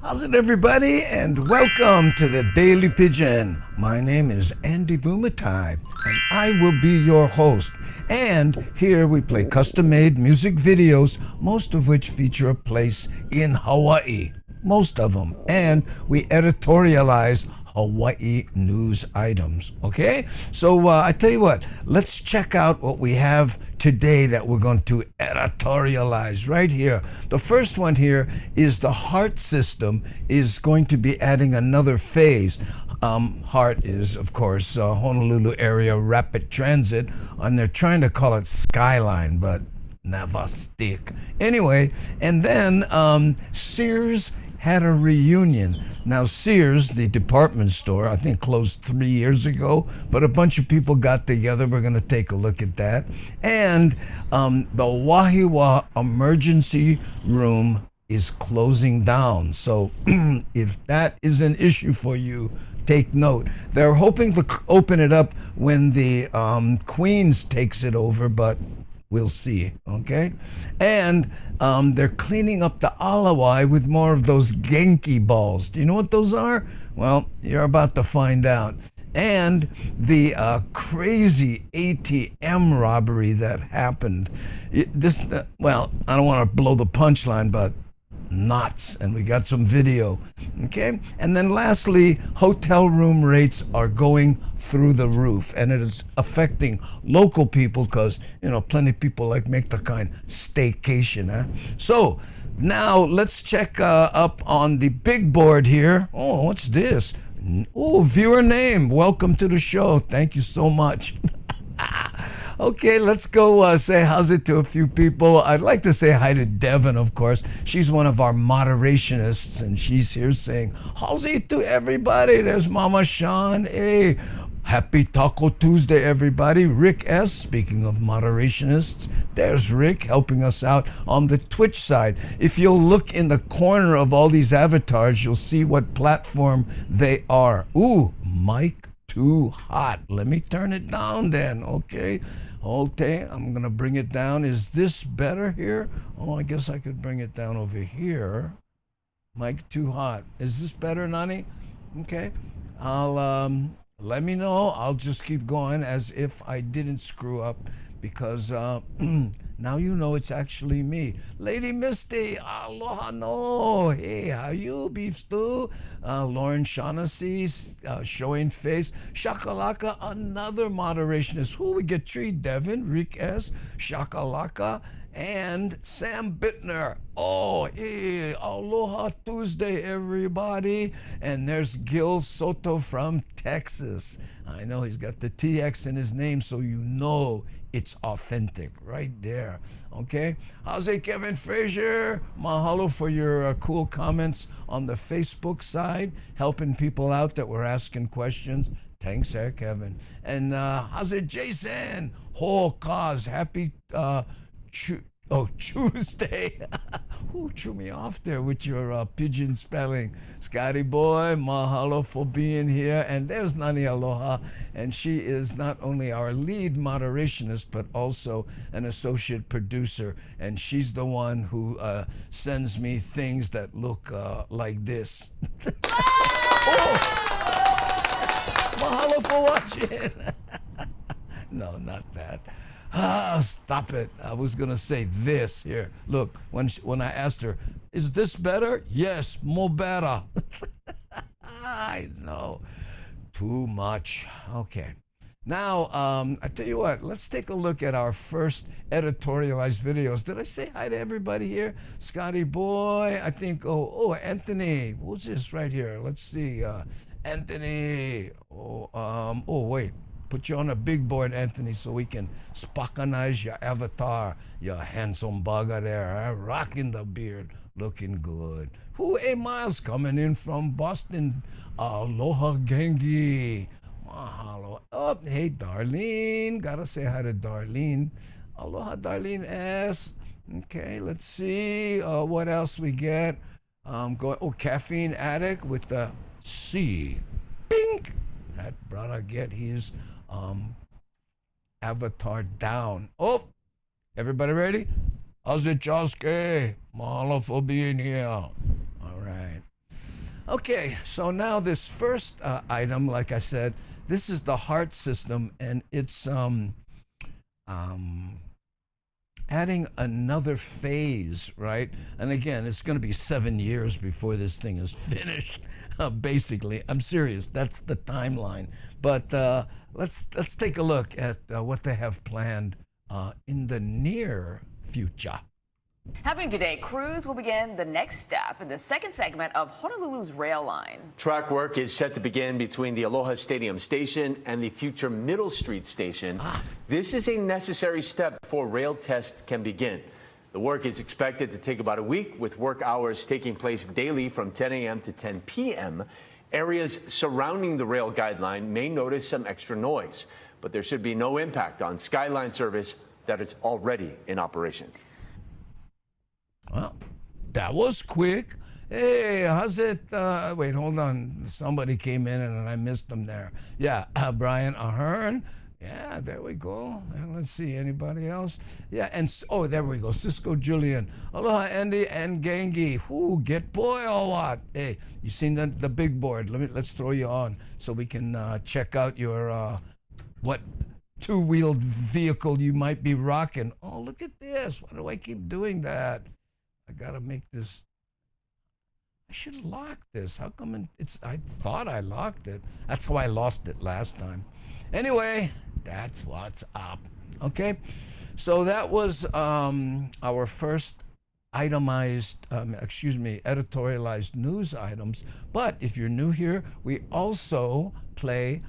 How's it, everybody? And welcome to the Daily Pidgin. My name is Andy Bumatai, and I will be your host. And here we play custom-made music videos, most of which feature a place in Hawaii. Most of them. And we editorialize Hawaii news items. Okay? So I tell you what, let's check out what we have today that we're going to editorialize right here. The first one here is the heart system is going to be adding another phase. HART is, of course, Honolulu Area Rapid Transit, and they're trying to call it Skyline, but never stick. Anyway, and then Sears had a reunion. Now, Sears, the department store, I think closed 3 years ago, but a bunch of people got together. We're going to take a look at that. And the Wahiawa emergency room is closing down. So if that is an issue for you, take note. They're hoping to open it up when the Queens takes it over, but we'll see, okay? And they're cleaning up the alawai with more of those Genki balls. Do you know what those are? Well, you're about to find out. And the crazy ATM robbery that happened. Well, I don't want to blow the punchline, but nuts, and we got some video. Okay, and then lastly, hotel room rates are going through the roof, and it is affecting local people because plenty of people like make the kind staycation. So now let's check up on the big board here. Oh, what's this? Oh, viewer name, welcome to the show. Thank you so much. Okay, let's go say how's it to a few people. I'd like to say hi to Devin, of course. She's one of our moderationists, and she's here saying how's it to everybody. There's Mama Sean. Hey, happy Taco Tuesday, everybody. Rick S., speaking of moderationists, there's Rick helping us out on the Twitch side. If you'll look in the corner of all these avatars, you'll see what platform they are. Ooh, mic too hot. Let me turn it down then, okay? Okay, I'm gonna bring it down. Is this better here? Oh, I guess I could bring it down over here. Mic too hot. Is this better, Nani? Okay. I'll let me know. I'll just keep going as if I didn't screw up, because now you know it's actually me. Lady Misty, aloha no. Hey, how you, beef stew? Lauren Shaughnessy, showing face. Shakalaka, another moderationist. Who we get tree? Devin, Rick S., Shakalaka, and Sam Bittner. Oh, hey, aloha Tuesday, everybody. And there's Gil Soto from Texas. I know he's got the TX in his name, so you know it's authentic right there. Okay, how's it, Kevin Frazier? Mahalo for your cool comments on the Facebook side, helping people out that were asking questions. Thanks, Kevin. And how's it, Jason? Whole cause, happy Tuesday. Who threw me off there with your Pidgin spelling? Scotty boy, mahalo for being here. And there's Nani Aloha, and she is not only our lead moderationist, but also an associate producer. And she's the one who sends me things that look like this. Oh! Mahalo for watching. No, not that. Stop it. I was going to say this here. Look, when I asked her, is this better? Yes, more better. I know. Too much. Okay. Now, I tell you what, let's take a look at our first editorialized videos. Did I say hi to everybody here? Scotty boy, I think, Anthony. Who's this right here? Let's see. Anthony. Wait. Put you on a big board, Anthony, so we can spockanize your avatar, your handsome bugger there, rocking the beard, looking good. Who, Miles coming in from Boston. Aloha Gengi. Mahalo. Oh, hey, Darlene. Gotta say hi to Darlene. Aloha, Darlene S. Okay, let's see what else we get. Caffeine addict with the C. Pink. That brother get his avatar down. Oh, everybody ready? How's it, Josuke? Mahalo for being here. All right. Okay, so now this first item, like I said, this is the heart system, and it's um, adding another phase, right? And again, it's going to be 7 years before this thing is finished. Basically, I'm serious. That's the timeline. But let's take a look at what they have planned in the near future. Happening today, crews will begin the next step in the second segment of Honolulu's rail line. Track work is set to begin between the Aloha Stadium station and the future Middle Street station. This is a necessary step before rail tests can begin. The work is expected to take about a week, with work hours taking place daily from 10 a.m. to 10 p.m. Areas surrounding the rail guideline may notice some extra noise, but there should be no impact on Skyline service that is already in operation. Well, that was quick. Hey, how's it? Wait, hold on. Somebody came in and I missed them there. Yeah, Brian Ahern. Yeah, there we go. And let's see, anybody else? Yeah, and oh, there we go. Cisco Julian. Aloha, Andy and Gangi. Whoo, get boy or what? Hey, you seen the big board? Let's throw you on so we can check out your what two-wheeled vehicle you might be rocking. Oh, look at this. Why do I keep doing that? I gotta make this. I should lock this. How come I thought I locked it. That's how I lost it last time. Anyway, that's what's up. Okay, so that was our first editorialized news items. But if you're new here, we also play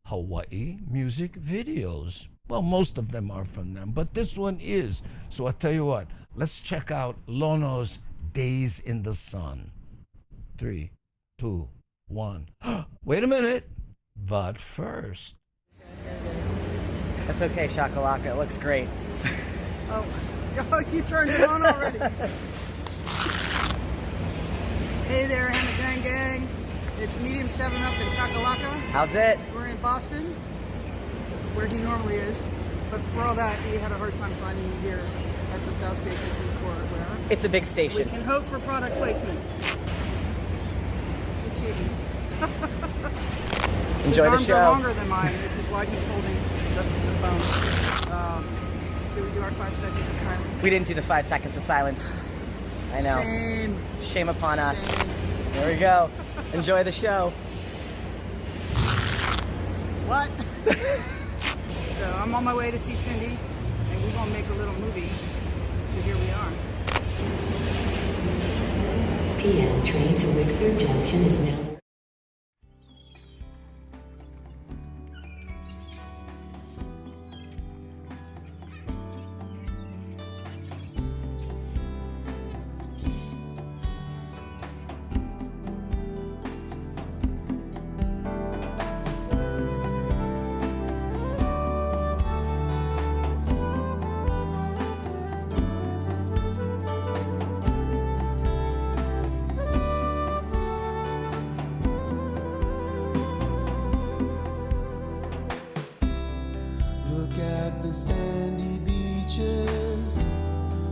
Hawaii music videos. Well, most of them are from them, but this one is. So I'll tell you what, let's check out Lono's Days in the Sun. 3, 2, 1. Wait a minute. But first. That's okay, Shakalaka. It looks great. Oh, you turned it on already. Hey there, Hamilton Gang. It's Medium 7-Up in Shakalaka. How's it? We're in Boston, where he normally is. But for all that, he had a hard time finding me here at the South Station Food Court or whatever. It's a big We station. can hope for product placement. You're cheating. Enjoy the His arms show. are longer than mine, which is why he's holding the phone. Did we do our 5 seconds of silence? We didn't do the 5 seconds of silence. I know. Shame. Shame upon us. Shame. There we go. Enjoy the show. What? So I'm on my way to see Cindy, and we're gonna make a little movie. So here we are. PM train to Wickford Junction is now. The sandy beaches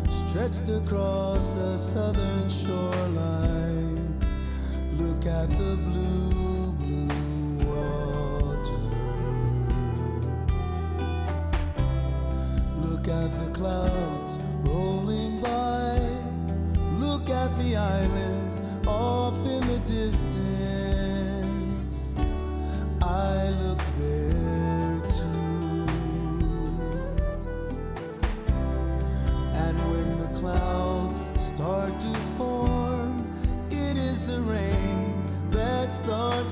stretched across the southern shoreline. Look at the blue, blue water. Look at the clouds rolling by. Look at the island off in the distance. I look there too. And when the clouds start to form, it is the rain that starts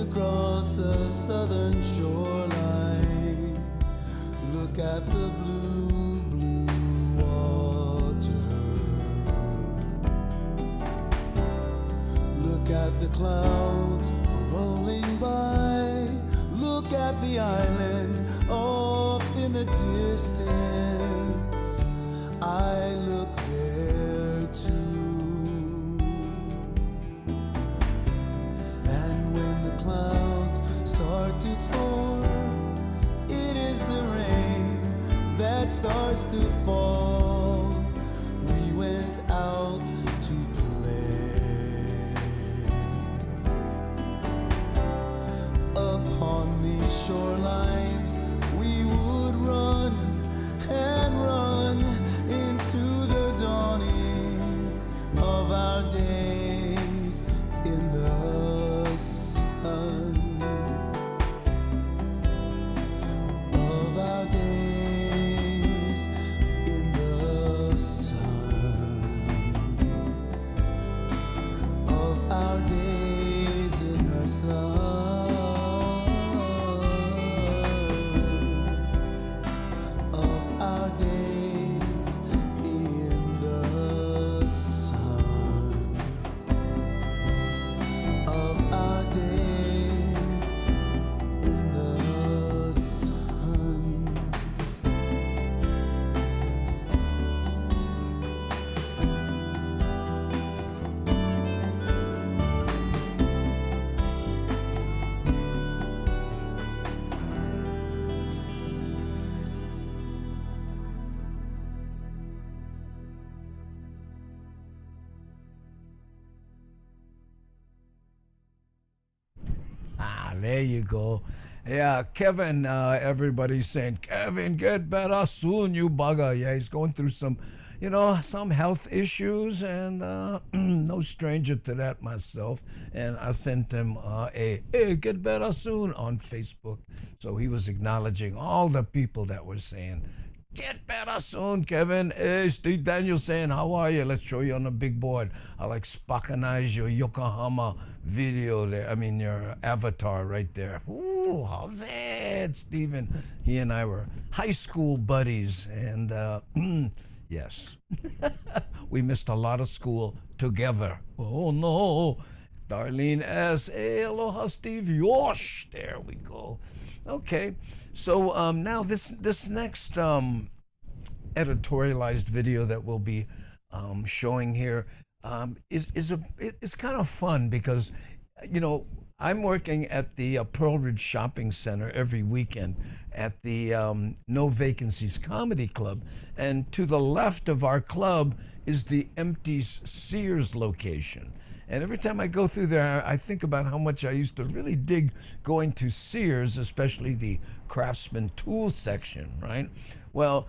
across the southern shoreline. Look at the blue, blue water. Look at the clouds rolling by. Look at the island off in the distance. I look there too. And when the clouds start to form, it is the rain that starts to fall. We went out to play upon these shorelines. We would run and run into the dawning of our days in the sun. Of our days in the sun. Of our days in the sun. Of our days in the sun. Of our days in the sun. Ah, there you go. Yeah, Kevin, everybody's saying, Kevin, get better soon, you bugger. Yeah, he's going through some, some health issues, and no stranger to that myself. And I sent him hey, get better soon on Facebook. So he was acknowledging all the people that were saying, get better soon, Kevin. Hey, Steve Daniels saying, how are you? Let's show you on the big board. I like Spockanize your Yokohama video there. I mean, your avatar right there. Ooh, how's it, Steven? He and I were high school buddies. And yes, we missed a lot of school together. Oh, no. Darlene S. Hey, aloha, Steve. Yosh. There we go. Okay. So now this next editorialized video that we'll be showing here is kind of fun because, I'm working at the Pearl Ridge Shopping Center every weekend at the No Vacancies Comedy Club. And to the left of our club is the empty Sears location. And every time I go through there, I think about how much I used to really dig going to Sears, especially the Craftsman Tools section, right? Well,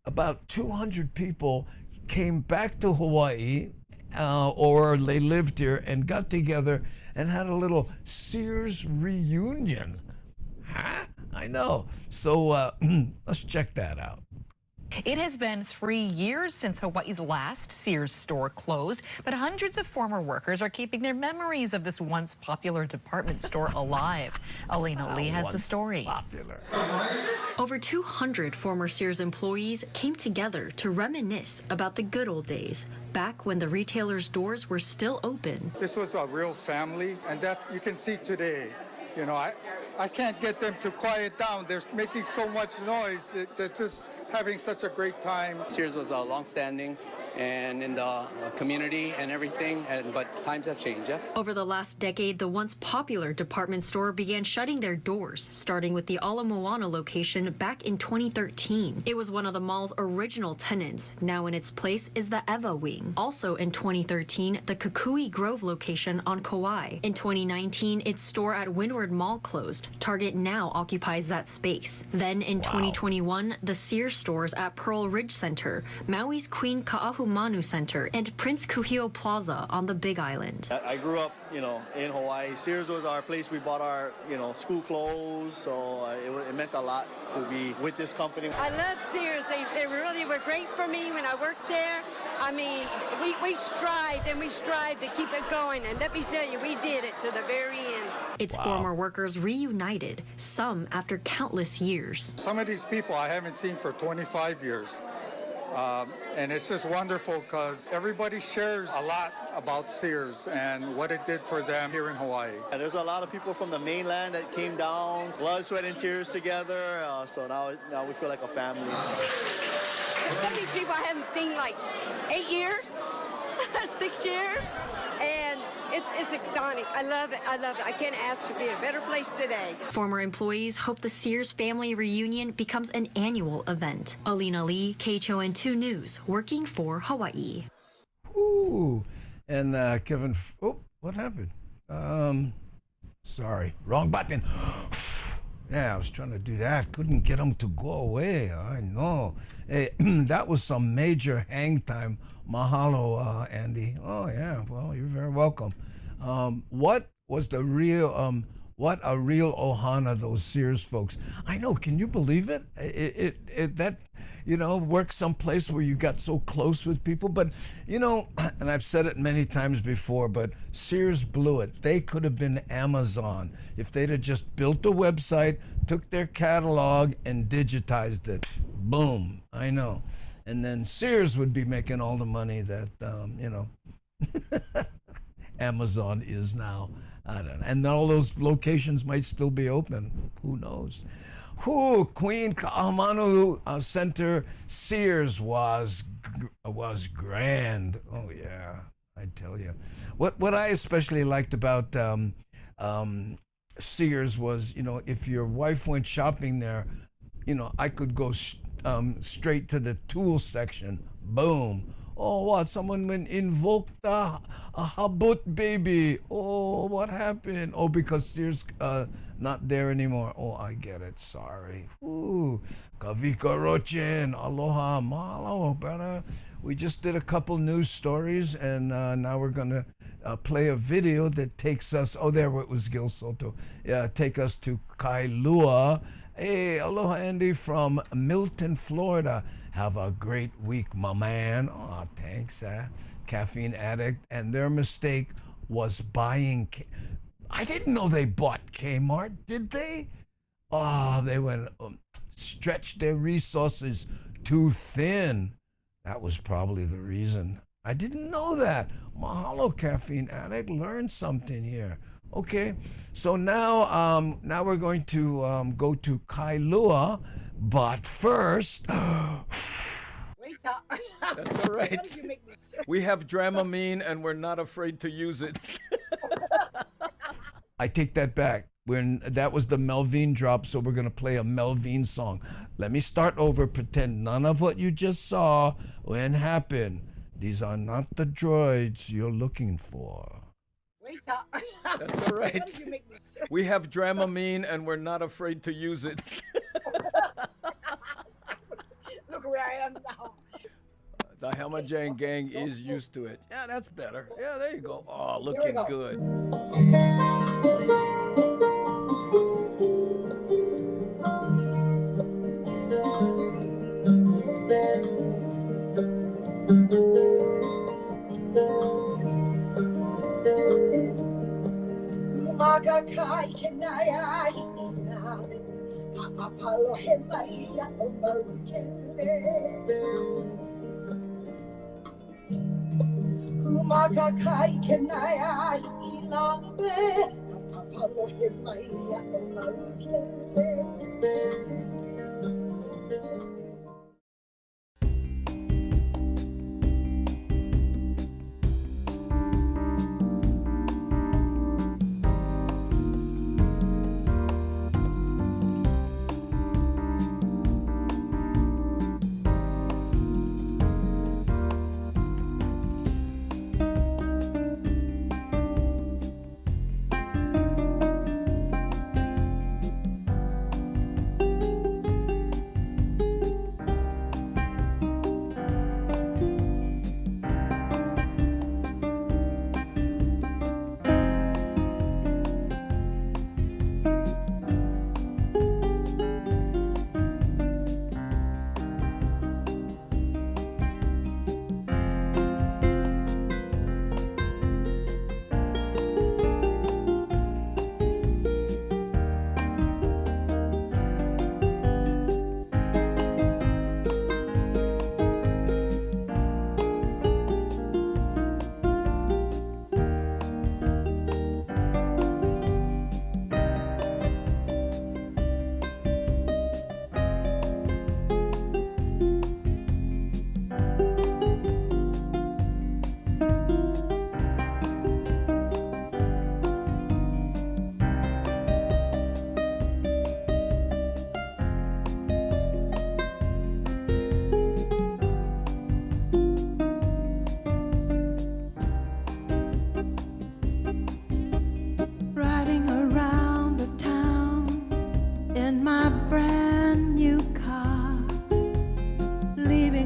about 200 people came back to Hawaii, or they lived here and got together and had a little Sears reunion. Huh? I know. So let's check that out. It has been 3 years since Hawaii's last Sears store closed, but hundreds of former workers are keeping their memories of this once popular department store alive. Alina Lee has the story. Popular. Over 200 former Sears employees came together to reminisce about the good old days, back when the retailer's doors were still open. This was a real family, and that you can see today. I can't get them to quiet down. They're making so much noise that they're just having such a great time. Sears was long-standing and in the community and everything, but times have changed, yeah? Over the last decade, the once popular department store began shutting their doors, starting with the Ala Moana location back in 2013. It was one of the mall's original tenants. Now in its place is the Eva Wing. Also in 2013, the Kukui Grove location on Kauai. In 2019, its store at Windward Mall closed. Target now occupies that space. Then in 2021, the Sears stores at Pearl Ridge Center, Maui's Queen Ka'ahumanu Center, and Prince Kuhio Plaza on the Big Island. I grew up, in Hawaii. Sears was our place. We bought our, school clothes, so it meant a lot to be with this company. I love Sears. They really were great for me when I worked there. I mean, we strived and we strived to keep it going, and let me tell you, we did it to the very end. Its former workers reunited, some after countless years. Some of these people I haven't seen for 25 years. And it's just wonderful because everybody shares a lot about Sears and what it did for them here in Hawaii. And there's a lot of people from the mainland that came down, blood, sweat, and tears together. So now we feel like a family. So many people I haven't seen like 8 years, 6 years, and it's exciting. I love it. I love it. I can't ask to be in a better place today. Former employees hope the Sears family reunion becomes an annual event. Alina Lee, KHON2 News, working for Hawaii. Ooh, and Kevin, oh, what happened? Sorry, wrong button. Yeah, I was trying to do that. Couldn't get them to go away. I know. Hey, that was some major hang time. Mahalo, Andy. Oh, yeah. Well, you're very welcome. What was the real, what a real ohana, those Sears folks. I know. Can you believe it? That, you know, work someplace where you got so close with people. But, you know, and I've said it many times before, but Sears blew it. They could have been Amazon if they'd have just built a website, took their catalog, and digitized it. Boom. I know. And then Sears would be making all the money that, you know, Amazon is now. I don't know. And all those locations might still be open. Who knows? Queen Ka'ahumanu Center, Sears was grand. Oh yeah, I tell you. What I especially liked about Sears was, you know, if your wife went shopping there, you know, I could go straight to the tool section. Boom. Oh, what? Someone went invoked a habut baby. Oh, what happened? Oh, because Sears not there anymore. Oh, I get it. Sorry. Ooh, Kavika Rochin. Aloha. Mahalo, brother. We just did a couple news stories, and now we're going to play a video that takes us, oh, there it was Gil Soto. Take us to Kailua. Hey, aloha, Andy from Milton, Florida. Have a great week, my man. Oh, thanks, caffeine addict. And their mistake was buying. I didn't know they bought Kmart, did they? Oh, they went stretched their resources too thin. That was probably the reason. I didn't know that. Mahalo, caffeine addict. Learn something here. Okay, so now we're going to go to Kailua, but first. That's all right. We have Dramamine, and we're not afraid to use it. I take that back. That was the Melvin drop, so we're going to play a Melvin song. Let me start over. Pretend none of what you just saw when happened. These are not the droids you're looking for. That's all right. We have Dramamine, and we're not afraid to use it. Look where I am now. The Hamajang gang is used to it. Yeah, that's better. Yeah, there you go. Oh, looking good. Magakai kenaya inawe kapapalo hemaya omarukele Kumagakai kenaya inawe kapapalo hemaya omarukele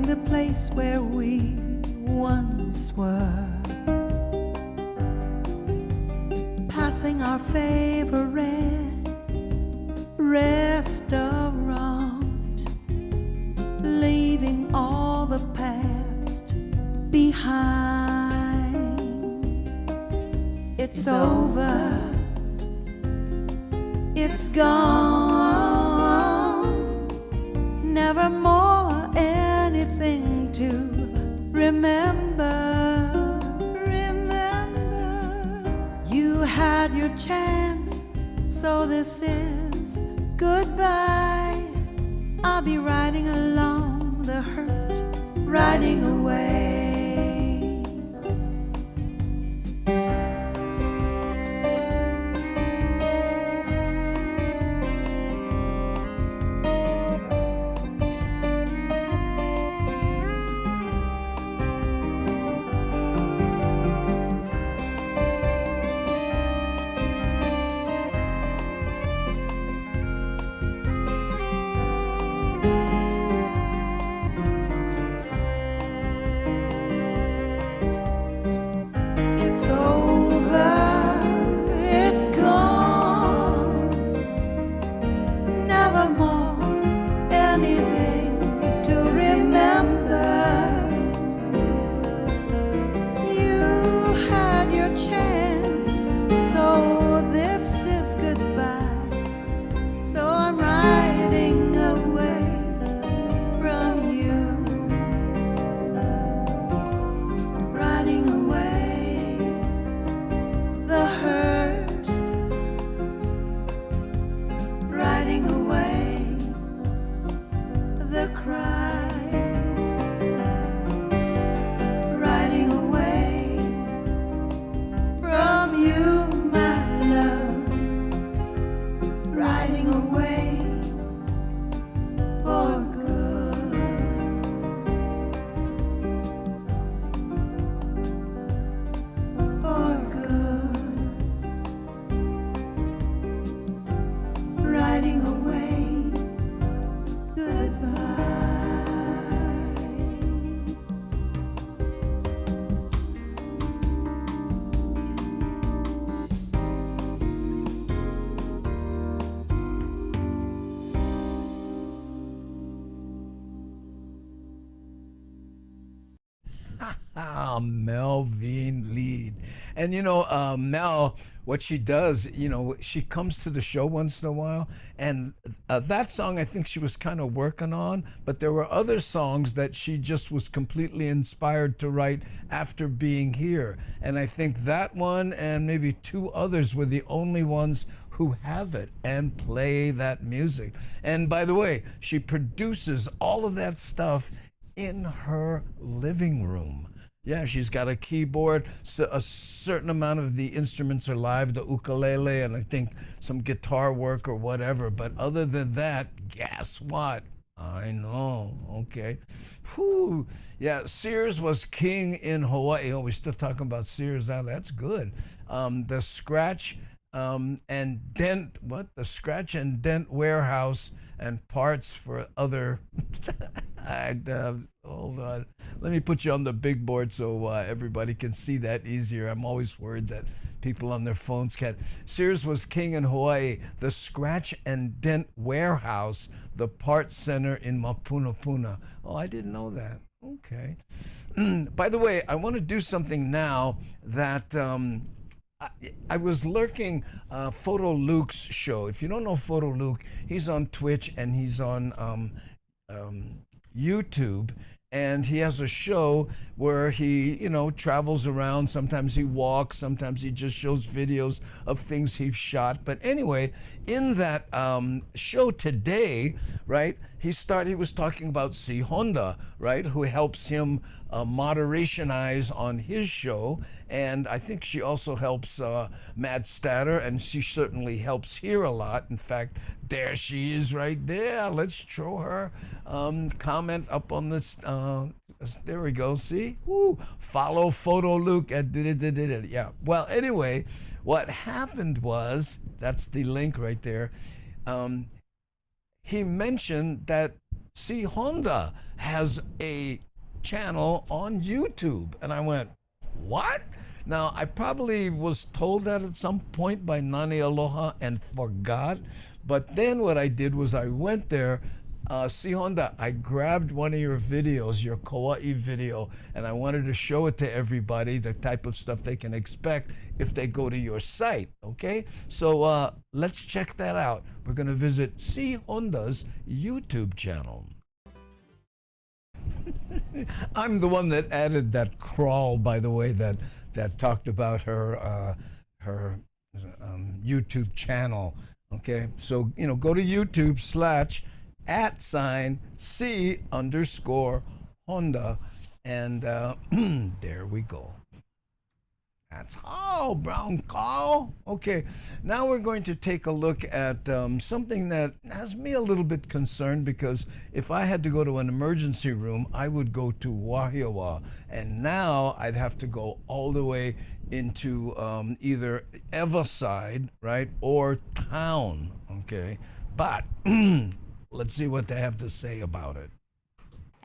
the place where we once were, passing our favorite restaurant, leaving all the past behind. It's over, it's gone, never more anything to remember. Remember, you had your chance, so this is goodbye. I'll be riding along the hurt, riding away. It's over, it's gone, never more anything to remember. You had your chance, so this is goodbye. So I'm riding away from you, riding away. The hurt, riding away. The cries, riding away from you, my love, riding away for good. For good, riding away, goodbye. Melvin Lead. And you know, Mel, what she does, you know, she comes to the show once in a while, and that song I think she was kind of working on, but there were other songs that she just was completely inspired to write after being here. And I think that one and maybe two others were the only ones who have it and play that music. And by the way, she produces all of that stuff in her living room. Yeah, she's got a keyboard. So a certain amount of the instruments are live, the ukulele, and I think some guitar work or whatever. But other than that, guess what? I know. Okay. Whew. Yeah, Sears was king in Hawaii. Oh, we're still talking about Sears now. That's good. The scratch and dent, what? The scratch and dent warehouse and parts for other. Hold on. Let me put you on the big board so everybody can see that easier. I'm always worried that people on their phones can't. Sears was king in Hawaii. The scratch and dent warehouse, the parts center in Mapunapuna. Oh, I didn't know that. Okay. By the way, I want to do something now that I was lurking Photo Luke's show. If you don't know Photo Luke, he's on Twitch and he's on YouTube, and he has a show where he, you know, travels around. Sometimes he walks, sometimes he just shows videos of things he's shot. But anyway, in that show today, right, he was talking about C. Honda, right, who helps him moderationize on his show. And I think she also helps Mad Statter, and she certainly helps here a lot. In fact, there she is right there. Let's show her comment up on this. There we go. See? Woo. Follow Photo Luke at yeah. Well, anyway, what happened was, that's the link right there. He mentioned that see, Honda has a channel on YouTube. And I went, what? Now, I probably was told that at some point by Nani Aloha and forgot. But then what I did was I went there, see Honda, I grabbed one of your videos, your Kauai video, and I wanted to show it to everybody, the type of stuff they can expect if they go to your site, okay? So let's check that out. We're going to visit See Honda's YouTube channel. I'm the one that added that crawl, by the way, that talked about her YouTube channel. Okay, so go to YouTube /C_Honda, and there we go. That's how, brown cow. Okay, now we're going to take a look at something that has me a little bit concerned, because if I had to go to an emergency room, I would go to Wahiawa, and now I'd have to go all the way into either Everside, right, or town, okay? But let's see what they have to say about it.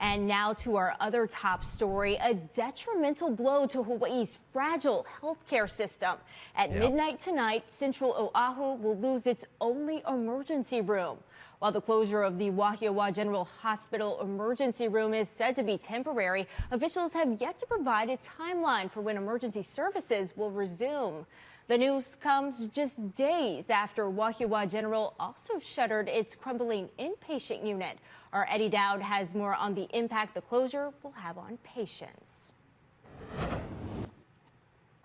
And now to our other top story, a detrimental blow to Hawaii's fragile healthcare system. At midnight tonight, Central Oahu will lose its only emergency room. While the closure of the Wahiawa General Hospital emergency room is said to be temporary, officials have yet to provide a timeline for when emergency services will resume. The news comes just days after Wahiawa General also shuttered its crumbling inpatient unit. Our Eddie Dowd has more on the impact the closure will have on patients.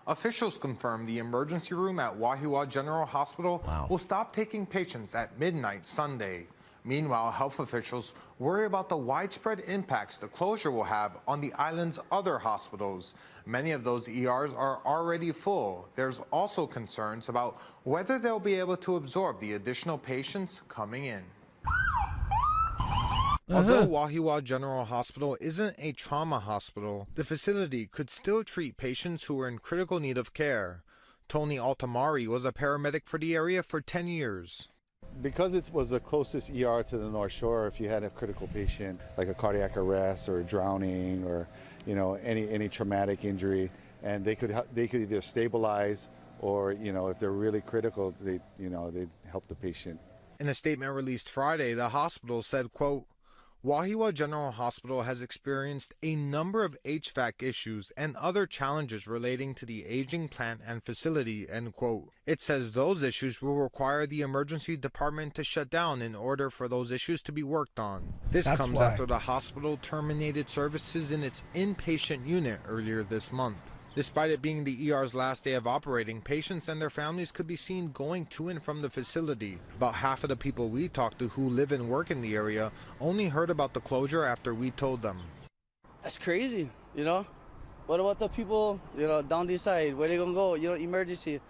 Officials confirmed the emergency room at Wahiawa General Hospital will stop taking patients at midnight Sunday. Meanwhile, health officials worry about the widespread impacts the closure will have on the island's other hospitals. Many of those ERs are already full. There's also concerns about whether they'll be able to absorb the additional patients coming in. Although Wahiawa General Hospital isn't a trauma hospital, the facility could still treat patients who are in critical need of care. Tony Altamari was a paramedic for the area for 10 years. Because it was the closest ER to the North Shore, if you had a critical patient like a cardiac arrest or drowning or any traumatic injury, and they could either stabilize or if they're really critical, they'd help the patient. In a statement released Friday, the hospital said, quote, Wahiawa General Hospital has experienced a number of HVAC issues and other challenges relating to the aging plant and facility, end quote. It says those issues will require the emergency department to shut down in order for those issues to be worked on. This comes after the hospital terminated services in its inpatient unit earlier this month. Despite it being the ER's last day of operating, patients and their families could be seen going to and from the facility. About half of the people we talked to who live and work in the area only heard about the closure after we told them. That's crazy, What about the people, down this side? Where they gonna go? Emergency.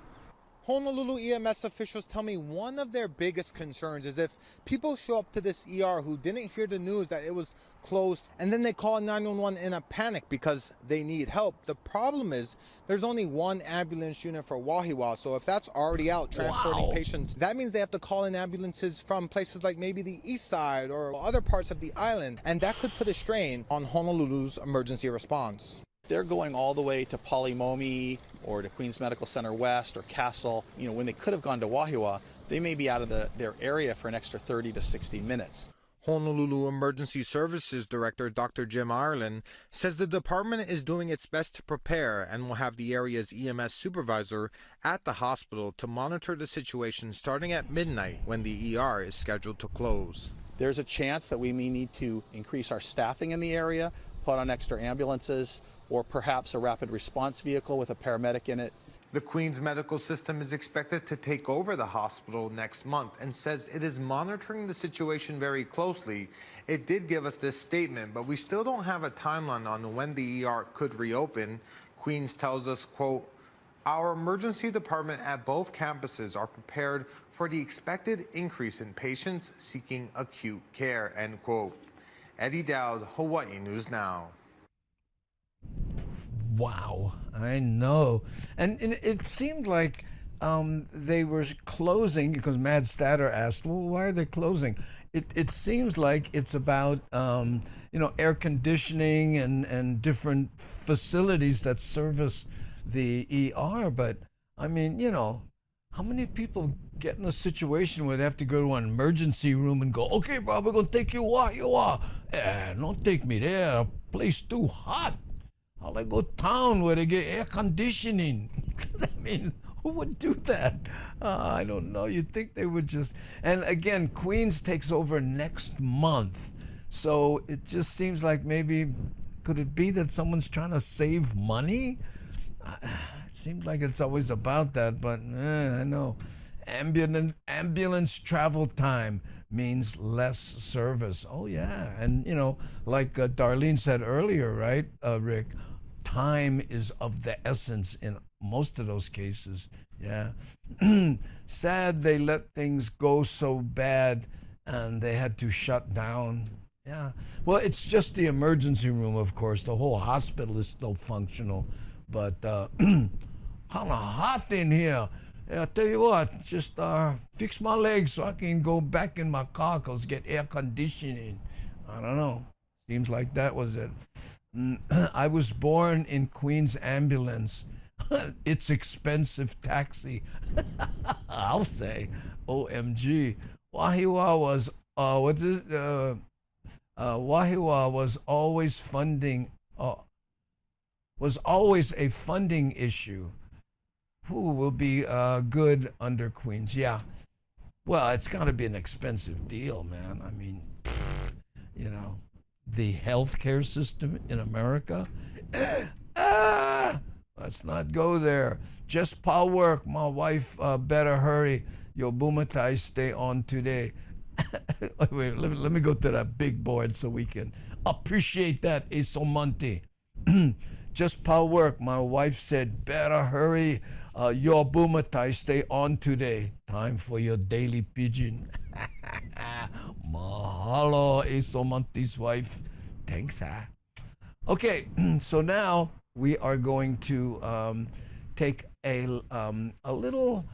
Honolulu EMS officials tell me one of their biggest concerns is if people show up to this ER who didn't hear the news that it was closed and then they call 911 in a panic because they need help. The problem is there's only one ambulance unit for Wahiawa, so if that's already out transporting patients, that means they have to call in ambulances from places like maybe the east side or other parts of the island, and that could put a strain on Honolulu's emergency response. They're going all the way to Polimomi or to Queens Medical Center West or Castle. When they could have gone to Wahiawa, they may be out of their area for an extra 30 to 60 minutes. Honolulu Emergency Services Director Dr. Jim Ireland says the department is doing its best to prepare and will have the area's EMS supervisor at the hospital to monitor the situation starting at midnight when the ER is scheduled to close. There's a chance that we may need to increase our staffing in the area, put on extra ambulances, or perhaps a rapid response vehicle with a paramedic in it. The Queens Medical System is expected to take over the hospital next month and says it is monitoring the situation very closely. It did give us this statement, but we still don't have a timeline on when the ER could reopen. Queens tells us, quote, our emergency department at both campuses are prepared for the expected increase in patients seeking acute care, end quote. Eddie Dowd, Hawaii News Now. Wow, I know. And it seemed like they were closing because Mad Statter asked, well, why are they closing? it seems like it's about air conditioning and different facilities that service the ER. But I mean, how many people get in a situation where they have to go to an emergency room and go, okay, bro, we're gonna take you where you are. Don't take me there. A place too hot. I'll go town where they get air conditioning. I mean, who would do that? I don't know. You'd think they would just. And again, Queens takes over next month. So it just seems like maybe, could it be that someone's trying to save money? It seems like it's always about that, but I know. Ambulance travel time means less service. Oh, yeah. And, like Darlene said earlier, right, Rick? Time is of the essence in most of those cases. Yeah. Sad they let things go so bad and they had to shut down. Yeah. Well, it's just the emergency room, of course. The whole hospital is still functional. But kind of hot in here. I'll tell you what, just fix my legs so I can go back in my car because get air conditioning. I don't know. Seems like that was it. I was born in Queens ambulance. It's expensive taxi. I'll say. OMG. Wahiawa was, Wahiawa was always always a funding issue. Who will be good under Queens? Yeah. Well, it's got to be an expensive deal, man. I mean, the healthcare system in America. Let's not go there. Just power work. My wife better hurry. Yo, Bumatai, stay on today. Wait, let me go to that big board so we can appreciate that, Isomonte. Just power work. My wife said, better hurry. Your Bumatai, stay on today. Time for your daily Pidgin. Mahalo, Isomonte's wife. Thanks, Okay, so now we are going to take a little,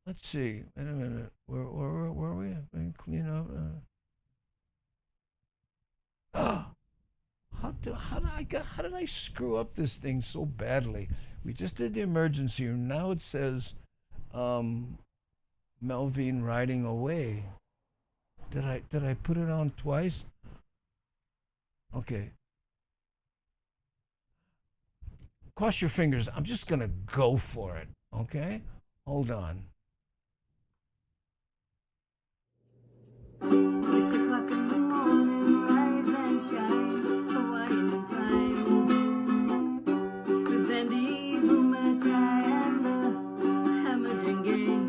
let's see, wait a minute, where are we? Clean up. How did I screw up this thing so badly? We just did the emergency room. Now it says Melvin riding away. Did I put it on twice? Okay. Cross your fingers. I'm just gonna go for it. Okay? Hold on. 6 o'clock in the morning, rise and shine, Hawaiian time. With Andy, Bumatai, and the Hammerjang gang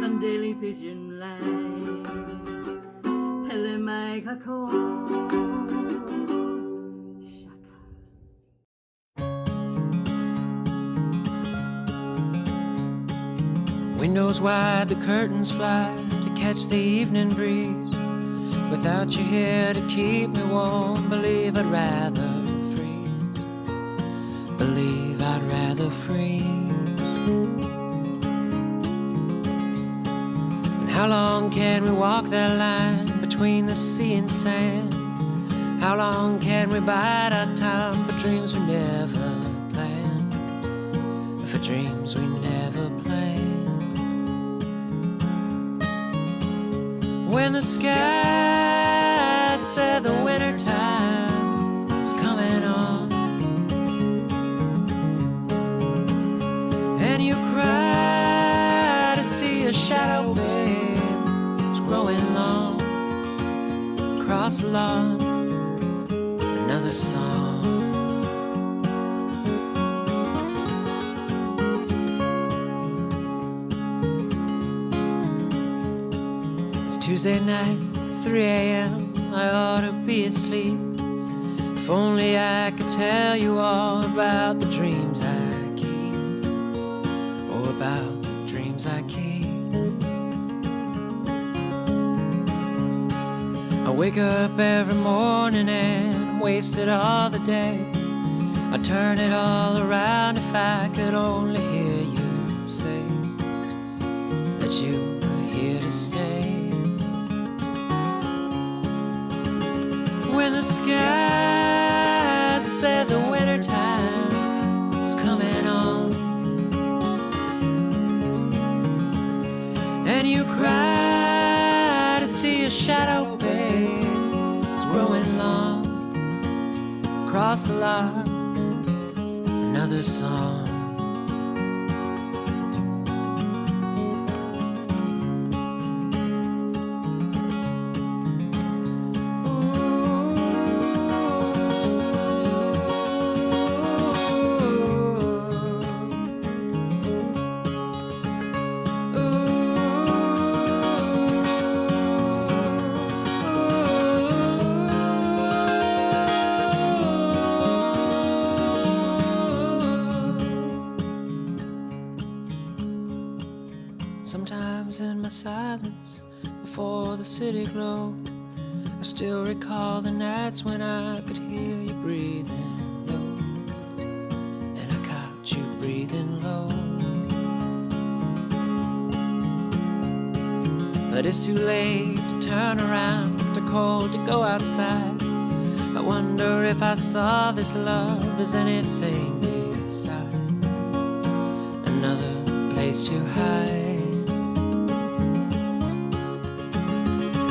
on Daily Pidgin Line. Hele mai kako. Windows wide, the curtains fly to catch the evening breeze. Without you here to keep me warm, believe I'd rather freeze. Believe I'd rather freeze. And how long can we walk that line between the sea and sand? How long can we bide our time for dreams we never planned? For dreams we never planned. When the sky said the winter time is coming on, and you cry to see a shadow, babe, it's growing long across the lawn, another song. Tuesday night, it's 3 a.m. I ought to be asleep. If only I could tell you all about the dreams I keep. Oh, about the dreams I keep. I wake up every morning and waste it all the day. I'd turn it all around if I could only hear you say that you were here to to stay. When the sky said the winter time is coming on, and you cry to see a shadow, babe, it's growing long across the lot, another song. Sometimes in my silence, before the city glowed, I still recall the nights when I could hear you breathing low, and I caught you breathing low. But it's too late to turn around, too cold to go outside. I wonder if I saw this love as anything beside another place to hide.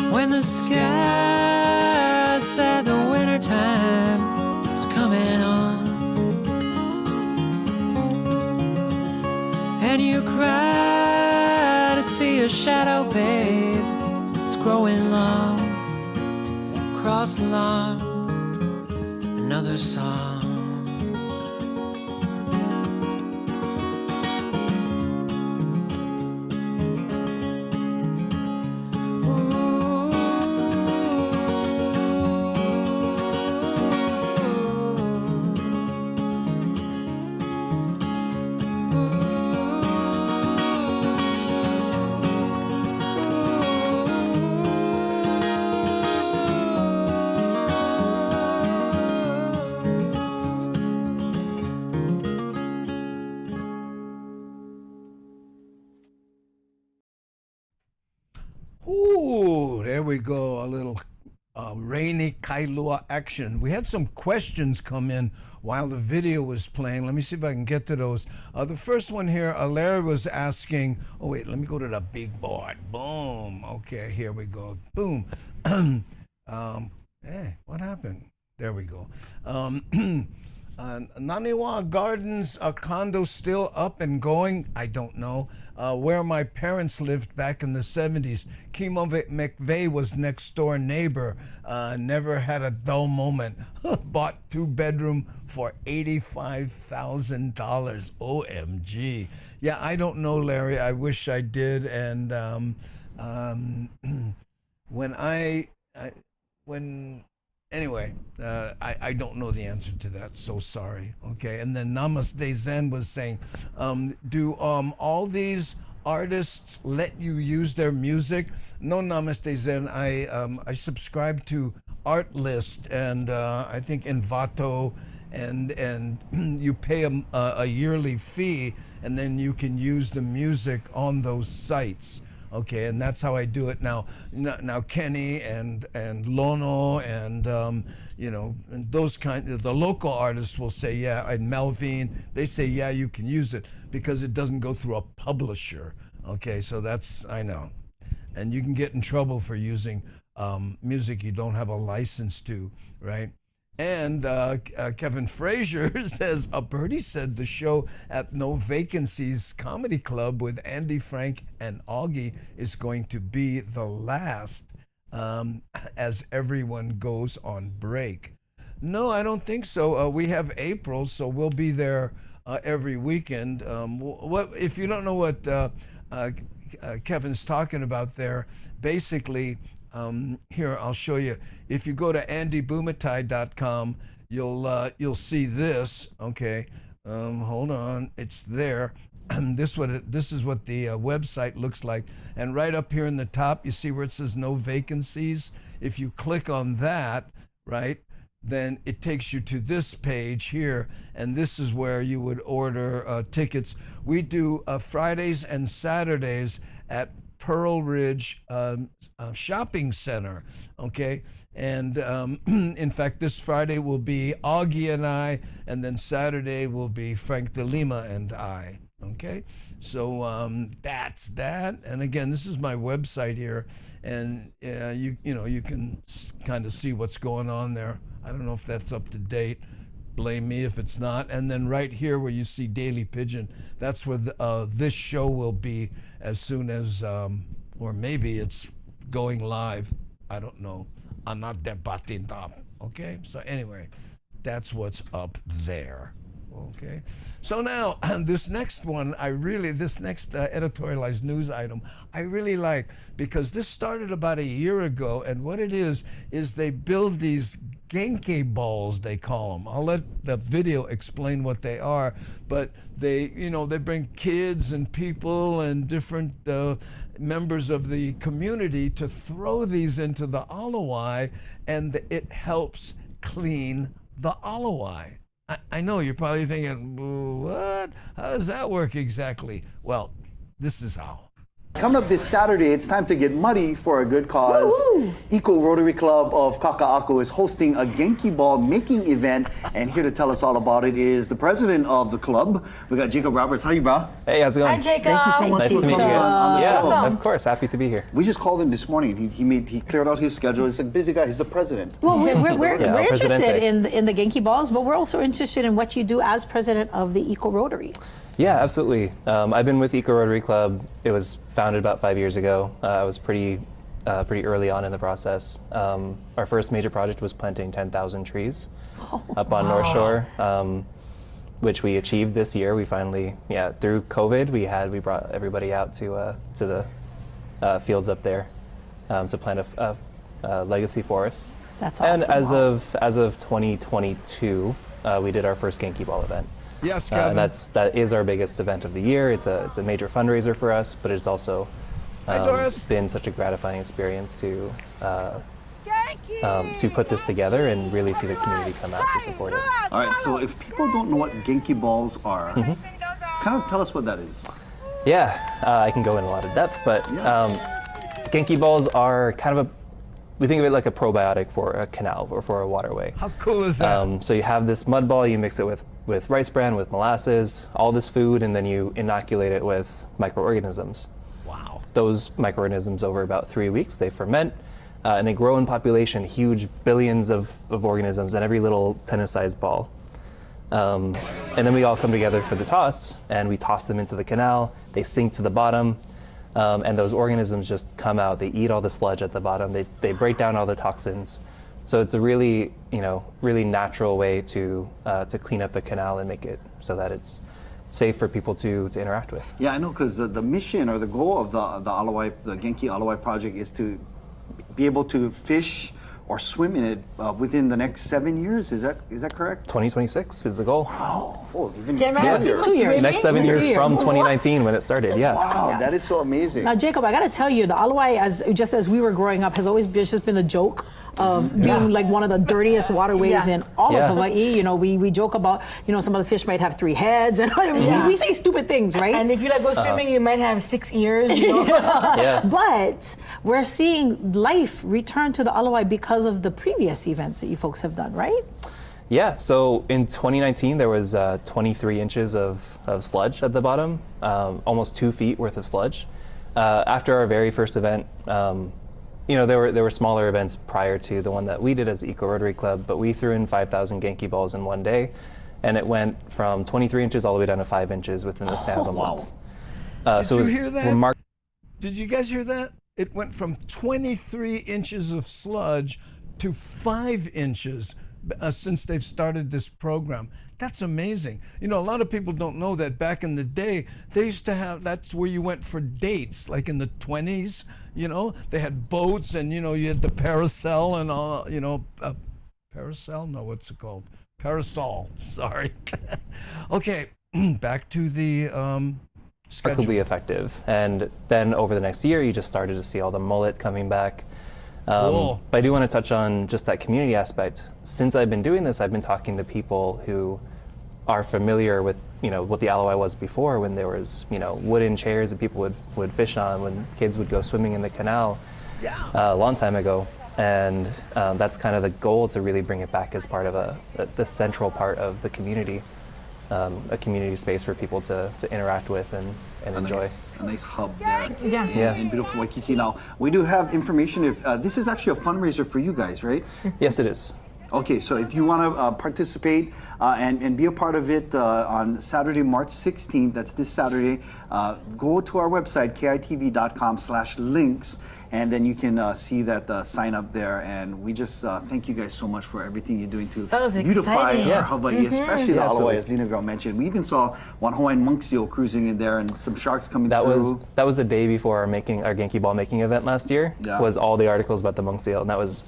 When the sky said the winter time is coming on, and you cry to see a shadow, babe, it's growing long across the lawn, another song. Ooh, there we go. A little rainy Kailua action. We had some questions come in while the video was playing. Let me see if I can get to those. The first one here, Larry was asking, oh wait, let me go to the big board. Boom. Okay, here we go. Boom. Hey, what happened? There we go. Naniwa Gardens condo still up and going? I don't know. Where my parents lived back in the 70s, Kimo McVeigh was next door neighbor. Never had a dull moment. Bought 2-bedroom for $85,000. OMG. Yeah, I don't know, Larry. I wish I did. And anyway, I don't know the answer to that, so sorry. Okay, and then Namaste Zen was saying, do all these artists let you use their music? No, Namaste Zen, I subscribe to Artlist and I think Envato, and you pay a yearly fee, and then you can use the music on those sites. Okay, and that's how I do it now. Now Kenny and Lono and and those the local artists will say yeah, and Melvin, they say yeah, you can use it because it doesn't go through a publisher. Okay, so that's, I know, and you can get in trouble for using music you don't have a license to, right? And Kevin Frazier says, a birdie said the show at No Vacancies Comedy Club with Andy, Frank, and Augie is going to be the last as everyone goes on break. No, I don't think so. We have April, so we'll be there every weekend. What if you don't know what Kevin's talking about there? Basically, here, I'll show you. If you go to andybumatai.com, you'll see this. Okay, hold on, it's there. This is what the website looks like. And right up here in the top, you see where it says no vacancies. If you click on that, right, then it takes you to this page here, and this is where you would order tickets. We do Fridays and Saturdays at Pearl Ridge Shopping Center, okay? And in fact, this Friday will be Augie and I, and then Saturday will be Frank de Lima and I, okay? So that's that. And again, this is my website here, and you can kind of see what's going on there. I don't know if that's up to date. Blame me if it's not. And then right here where you see Daily Pidgin, that's where this show will be as soon as, or maybe it's going live. I don't know. I'm not debating top. Okay. So anyway, that's what's up there. Okay. So now this next one, this next editorialized news item, I really like, because this started about a year ago, and what it is they build these Genki balls, they call them. I'll let the video explain what they are, but they bring kids and people and different members of the community to throw these into the alawai, and it helps clean the alawai. I know you're probably thinking, what? How does that work exactly? Well, this is how. Coming up this Saturday, it's time to get muddy for a good cause. Woo-hoo! Eco Rotary Club of Kaka'ako is hosting a Genki ball making event, and here to tell us all about it is the president of the club. We got Jacob Roberts. How are you, bro? Hey, how's it going? Hi, Jacob. Thank you so much Nice for to meet you coming guys. on the Yeah, show. of course. Happy to be here. We just called him this morning. He cleared out his schedule. He's a busy guy. He's the president. Well, we're Yeah, interested Presidente. in the Genki balls, but we're also interested in what you do as president of the Eco Rotary. Yeah, absolutely. I've been with Eco Rotary Club. It was founded about 5 years ago. I was pretty early on in the process. Our first major project was planting 10,000 trees up on North Shore, which we achieved this year. We finally, through COVID, we brought everybody out to the fields up there to plant a legacy forest. That's awesome. And as of 2022, we did our first Genki Ball event. Yes, Kevin. That is our biggest event of the year. It's a major fundraiser for us, but it's also been such a gratifying experience to put this together and really see the community come out to support it. All right, so if people don't know what Genki balls are, kind of tell us what that is. Yeah, I can go in a lot of depth, but Genki balls are kind of we think of it like a probiotic for a canal or for a waterway. How cool is that? So you have this mud ball, you mix it with rice bran, with molasses, all this food, and then you inoculate it with microorganisms. Wow. Those microorganisms, over about 3 weeks, they ferment, and they grow in population, huge billions of organisms in every little tennis-sized ball. And then we all come together for the toss, and we toss them into the canal, they sink to the bottom, and those organisms just come out, they eat all the sludge at the bottom, they break down all the toxins. So it's a really natural way to clean up the canal and make it so that it's safe for people to interact with. Yeah, I know, because the mission or the goal of the Genki Alawai project is to be able to fish or swim in it within the next 7 years. Is that correct? 2026 is the goal. Wow. Oh, even Yeah. 2 years. Next 7 years from 2019 when it started. Yeah. Wow, that is so amazing. Now, Jacob, I got to tell you, the alawai, just as we were growing up, has always just been a joke of being like one of the dirtiest waterways in all of Hawaii. You know, we joke about, some of the fish might have 3 heads, and we say stupid things, right? And if you go swimming, you might have 6 ears. But we're seeing life return to the alawai because of the previous events that you folks have done, right? Yeah, so in 2019, there was 23 inches of sludge at the bottom, almost 2 feet worth of sludge. After our very first event, there were smaller events prior to the one that we did as Eco Rotary Club, but we threw in 5,000 Genki balls in one day, and it went from 23 inches all the way down to 5 inches within the span of a month. Did you hear that? Did you guys hear that? It went from 23 inches of sludge to 5 inches since they've started this program. That's amazing. A lot of people don't know that back in the day, they used to have, that's where you went for dates, like in the 20s, they had boats and, you had the parasol and all, parasol? No, what's it called? Parasol, sorry. Okay, back to the schedule. Remarkably effective. And then over the next year, you just started to see all the mullet coming back. Cool. But I do want to touch on just that community aspect. Since I've been doing this, I've been talking to people who are familiar with, what the Alawai was before, when there was, wooden chairs that people would fish on, when kids would go swimming in the canal a long time ago. And that's kind of the goal, to really bring it back as part of the central part of the community, a community space for people to interact with and enjoy. A nice hub there Yeah. in beautiful Waikiki. Now, we do have information. If this is actually a fundraiser for you guys, right? Yes, it is. Okay, so if you want to participate and be a part of it on Saturday, March 16th, that's this Saturday, go to our website, kitv.com/links, and then you can see that sign up there. And we just thank you guys so much for everything you're doing to beautify our Hawaii, especially the Alawai, as Lena Girl mentioned. We even saw one Hawaiian monk seal cruising in there and some sharks coming through. That was the day before our Genki Ball making event last year. Was all the articles about the monk seal, and that was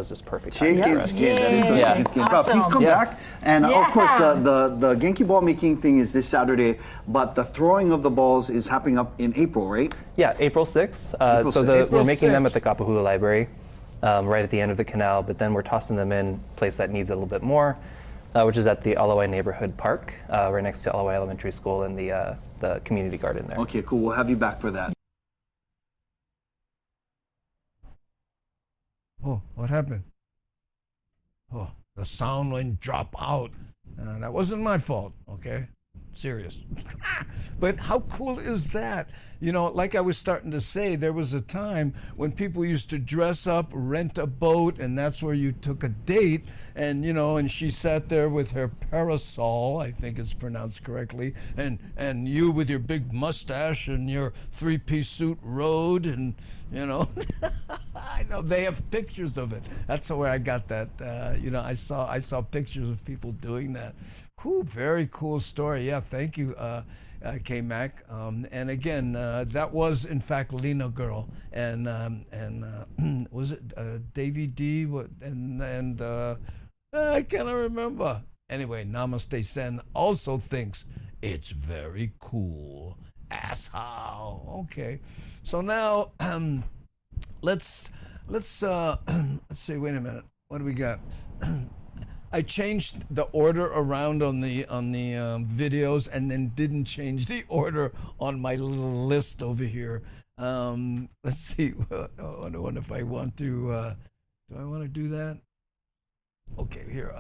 just perfect. Chicken skin. That is chicken skin. But please come back. And of course, the Genki ball making thing is this Saturday, but the throwing of the balls is happening up in April, right? Yeah, April 6th. We're making them at the Kapahulu Library, right at the end of the canal, but then we're tossing them in a place that needs a little bit more, which is at the Alawai Neighborhood Park, right next to Alawai Elementary School and the community garden there. Okay, cool. We'll have you back for that. Oh, what happened? Oh, the sound went drop out. That wasn't my fault, okay? Serious. But how cool is that? Like I was starting to say, there was a time when people used to dress up, rent a boat, and that's where you took a date. And, and she sat there with her parasol, I think it's pronounced correctly, and you with your big mustache and your three-piece suit rode, and, I know they have pictures of it. That's where I got that. I saw pictures of people doing that. Whew, very cool story. Yeah, thank you, K-Mac. And again, that was in fact Lena Girl, and was it Davy D? What and I cannot remember. Anyway, Namaste Sen also thinks it's very cool. Asshole. Okay, so now let's see. Wait a minute. What do we got? I changed the order around on the videos, and then didn't change the order on my little list over here. Let's see. I wonder if I want to. Do I want to do that? Okay, here.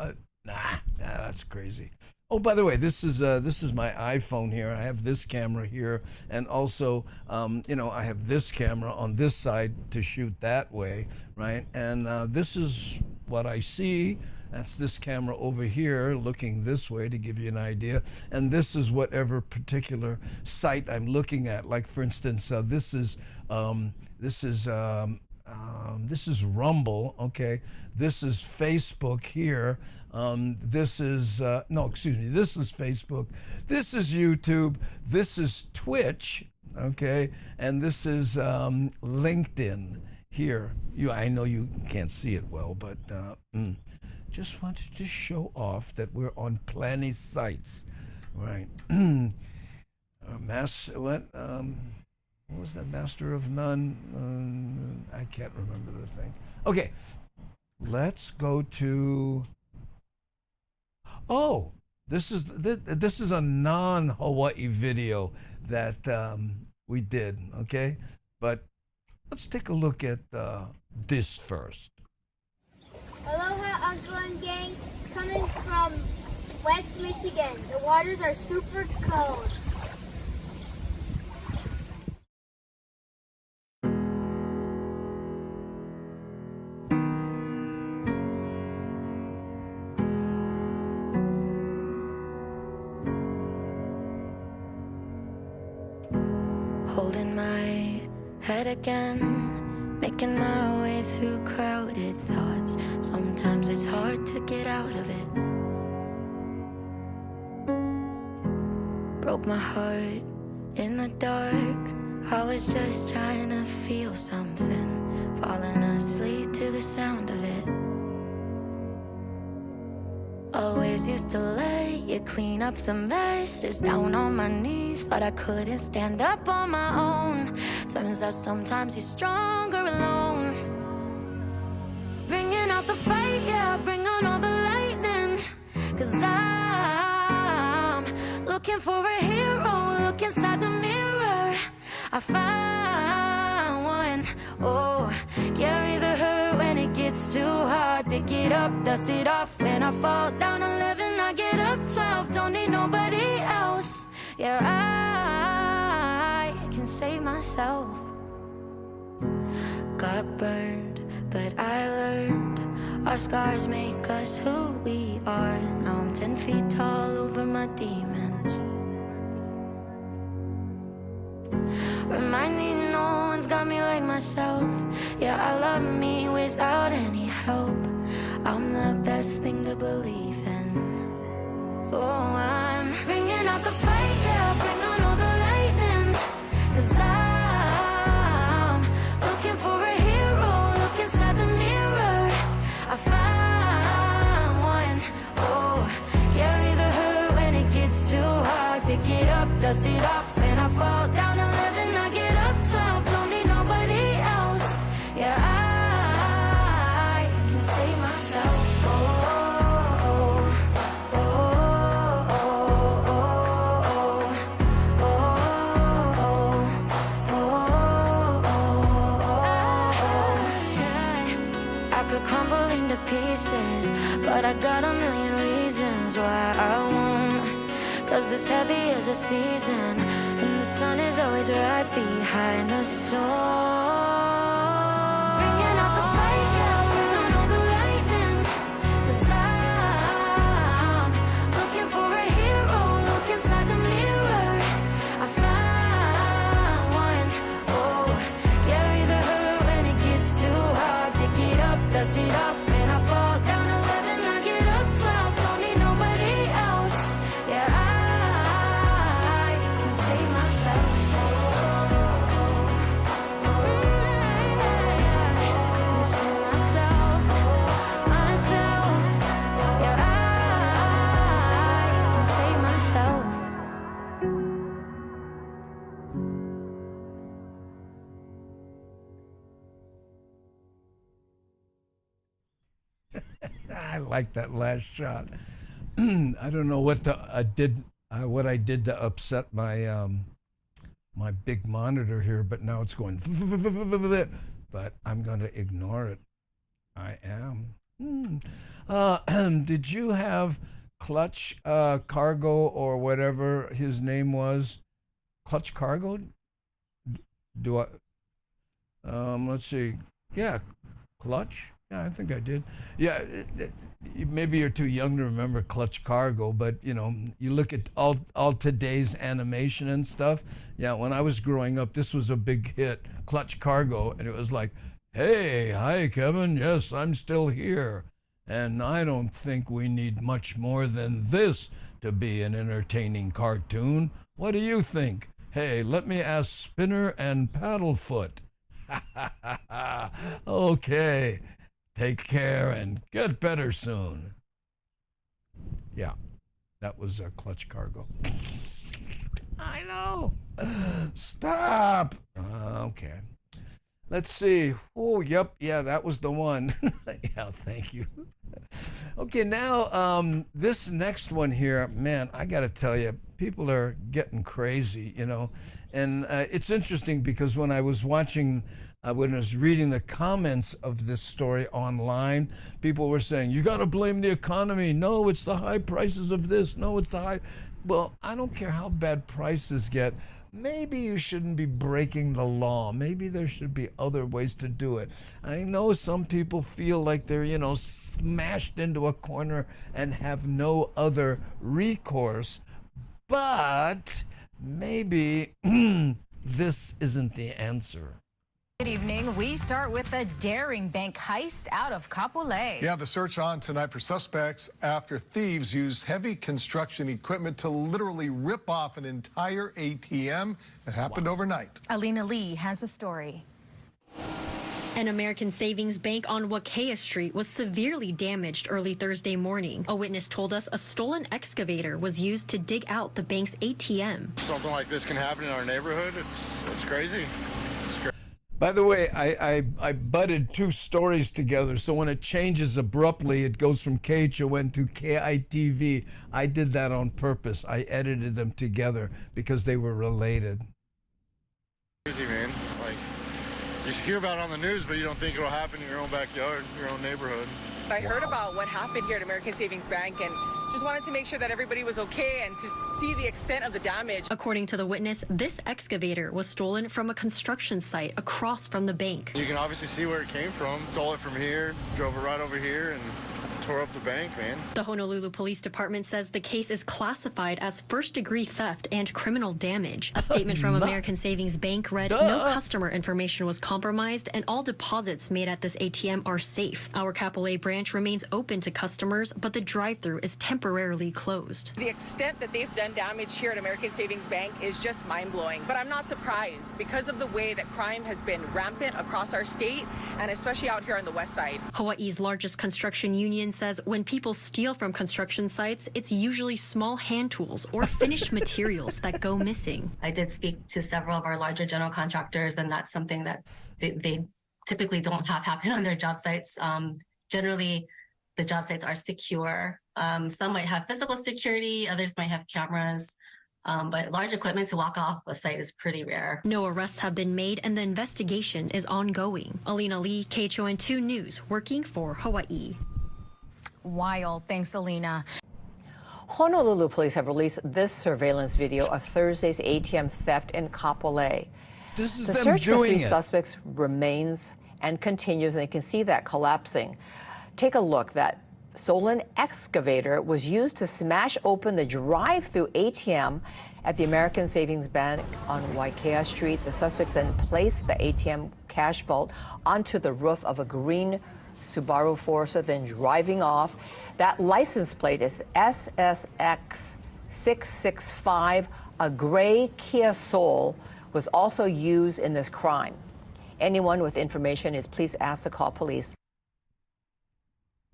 Nah, that's crazy. Oh, by the way, this is my iPhone here. I have this camera here, and also, I have this camera on this side to shoot that way, right? And this is what I see. That's this camera over here looking this way to give you an idea. And this is whatever particular site I'm looking at. Like, for instance, this is Rumble, okay? This is Facebook here. This is, this is Facebook. This is YouTube. This is Twitch, okay? And this is LinkedIn here. I know you can't see it well, but just wanted to show off that we're on plenty sites, right? What was that? Master of None? I can't remember the thing. Okay, let's go to. Oh, this is a non-Hawaii video that we did. Okay, but let's take a look at this first. Aloha, Uncle and Gang, coming from West Michigan. The waters are super cold. Holding my head again, making my way through crowded thoughts. Sometimes it's hard to get out of it. Broke my heart in the dark. I was just trying to feel something, falling asleep to the sound of it. Always used to let you clean up the messes. Down on my knees, thought I couldn't stand up on my own. Turns out sometimes you're stronger alone. Bringing out the fight, yeah, bring on all the lightning. 'Cause I I found one. Oh, carry the hurt when it gets too hard. Pick it up, dust it off. When I fall down 11, I get up 12. Don't need nobody else. Yeah, I can save myself. Got burned, but I learned. Our scars make us who we are. Now I'm 10 feet tall over my demons. Remind me no one's got me like myself. Yeah, I love me without any help. I'm the best thing to believe in. So I'm bringing out the fight, yeah, bring on all the lightning. 'Cause I'm looking for a hero, look inside the mirror. I found one. Oh, carry the hurt when it gets too hard. Pick it up, dust it off. When I fall down 11, I get up 12. Don't need nobody else. Yeah, I can save myself. I could crumble into pieces, but I got a million reasons why I won't. 'Cause this heavy is a season, and the sun is always right behind the storm. Bringing out the fight, yeah, bring on all the lightning. 'Cause I'm looking for a hero, look inside the mirror. I found one. Oh, carry the hurt when it gets too hard. Pick it up, dust it off. When I fall down 11, I get up 12. Don't need nobody else. Yeah, I can save myself. Save myself, myself. Yeah, I can save myself. I like that last shot. I don't know what I did to upset my my big monitor here, but now it's going. But I'm going to ignore it. I am. Did you have Clutch Cargo or whatever his name was? Clutch Cargo? Do I? Let's see. Yeah, Clutch. Yeah, I think I did. Yeah, maybe you're too young to remember Clutch Cargo, but you know, you look at all today's animation and stuff. Yeah, when I was growing up, this was a big hit, Clutch Cargo, and it was like, hey, hi, Kevin. Yes, I'm still here. And I don't think we need much more than this to be an entertaining cartoon. What do you think? Hey, let me ask Spinner and Paddlefoot. Okay. Take care and get better soon. Yeah, that was a Clutch Cargo. I know. Stop. Okay. Let's see. Oh, yep. Yeah, that was the one. Yeah, thank you. Okay, now this next one here, man, I got to tell you, people are getting crazy, you know. And it's interesting because when I was watching when I was reading the comments of this story online, people were saying, you got to blame the economy. No, it's the high prices of this. No, it's the high. Well, I don't care how bad prices get. Maybe you shouldn't be breaking the law. Maybe there should be other ways to do it. I know some people feel like they're, you know, smashed into a corner and have no other recourse. But maybe this isn't the answer. Good evening. We start with a daring bank heist out of Kapolei. Yeah, the search on tonight for suspects after thieves used heavy construction equipment to literally rip off an entire ATM. It happened overnight. Alina Lee has a story. An American Savings Bank on Wahiawa Street was severely damaged early Thursday morning. A witness told us a stolen excavator was used to dig out the bank's ATM. Something like this can happen in our neighborhood. It's crazy. It's crazy. By the way, I butted two stories together, so when it changes abruptly, it goes from KHON to KITV. I did that on purpose. I edited them together because they were related. Crazy, man. Like, you hear about it on the news, but you don't think it'll happen in your own backyard, your own neighborhood. I heard about what happened here at American Savings Bank and just wanted to make sure that everybody was okay and to see the extent of the damage. According to the witness, this excavator was stolen from a construction site across from the bank. You can obviously see where it came from. Stole it from here, drove it right over here, and tore up the bank, man. The Honolulu Police Department says the case is classified as first-degree theft and criminal damage. A statement from American Savings Bank read, no customer information was compromised and all deposits made at this ATM are safe. Our Kapolei branch remains open to customers, but the drive-thru is temporarily closed. The extent that they've done damage here at American Savings Bank is just mind-blowing. But I'm not surprised because of the way that crime has been rampant across our state and especially out here on the west side. Hawaii's largest construction union says when people steal from construction sites, it's usually small hand tools or finished materials that go missing. I did speak to several of our larger general contractors, and that's something that they typically don't have happen on their job sites. Generally, the job sites are secure. Some might have physical security, others might have cameras. But large equipment to walk off a site is pretty rare. No arrests have been made and the investigation is ongoing. Alina Lee, KHON2 News, working for Hawaii. Wild. Thanks, Alina. Honolulu police have released this surveillance video of Thursday's ATM theft in Kapolei. The search for three suspects remains and continues, and you can see that collapsing. Take a look. That stolen excavator was used to smash open the drive-through ATM at the American Savings Bank on Wahiawa Street. The suspects then placed the ATM cash vault onto the roof of a green Subaru Forester, then driving off. That license plate is SSX 665. A gray Kia Soul was also used in this crime. Anyone with information is please asked to call police.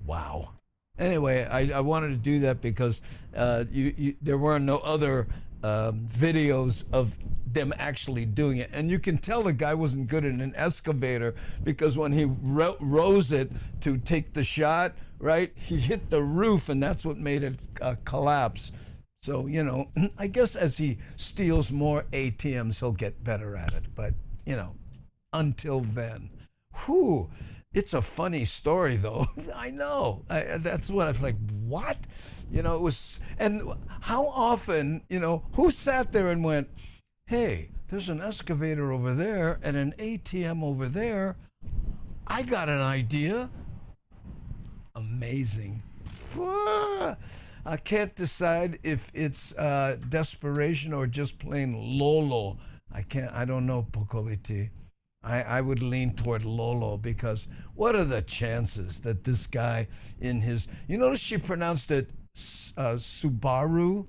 Wow. Anyway, I wanted to do that because there were no other videos of them actually doing it. And you can tell the guy wasn't good in an excavator because when he rose it to take the shot, right, he hit the roof and that's what made it collapse. So, you know, I guess as he steals more ATMs, he'll get better at it. But, you know, until then, whew. It's a funny story, though. I know. That's what I was like, what? You know, it was, and how often, you know, who sat there and went, hey, there's an excavator over there and an ATM over there. I got an idea. Amazing. I can't decide if it's desperation or just plain Lolo. I don't know, Pokoliti. I would lean toward Lolo because what are the chances that this guy in his, you notice she pronounced it Subaru,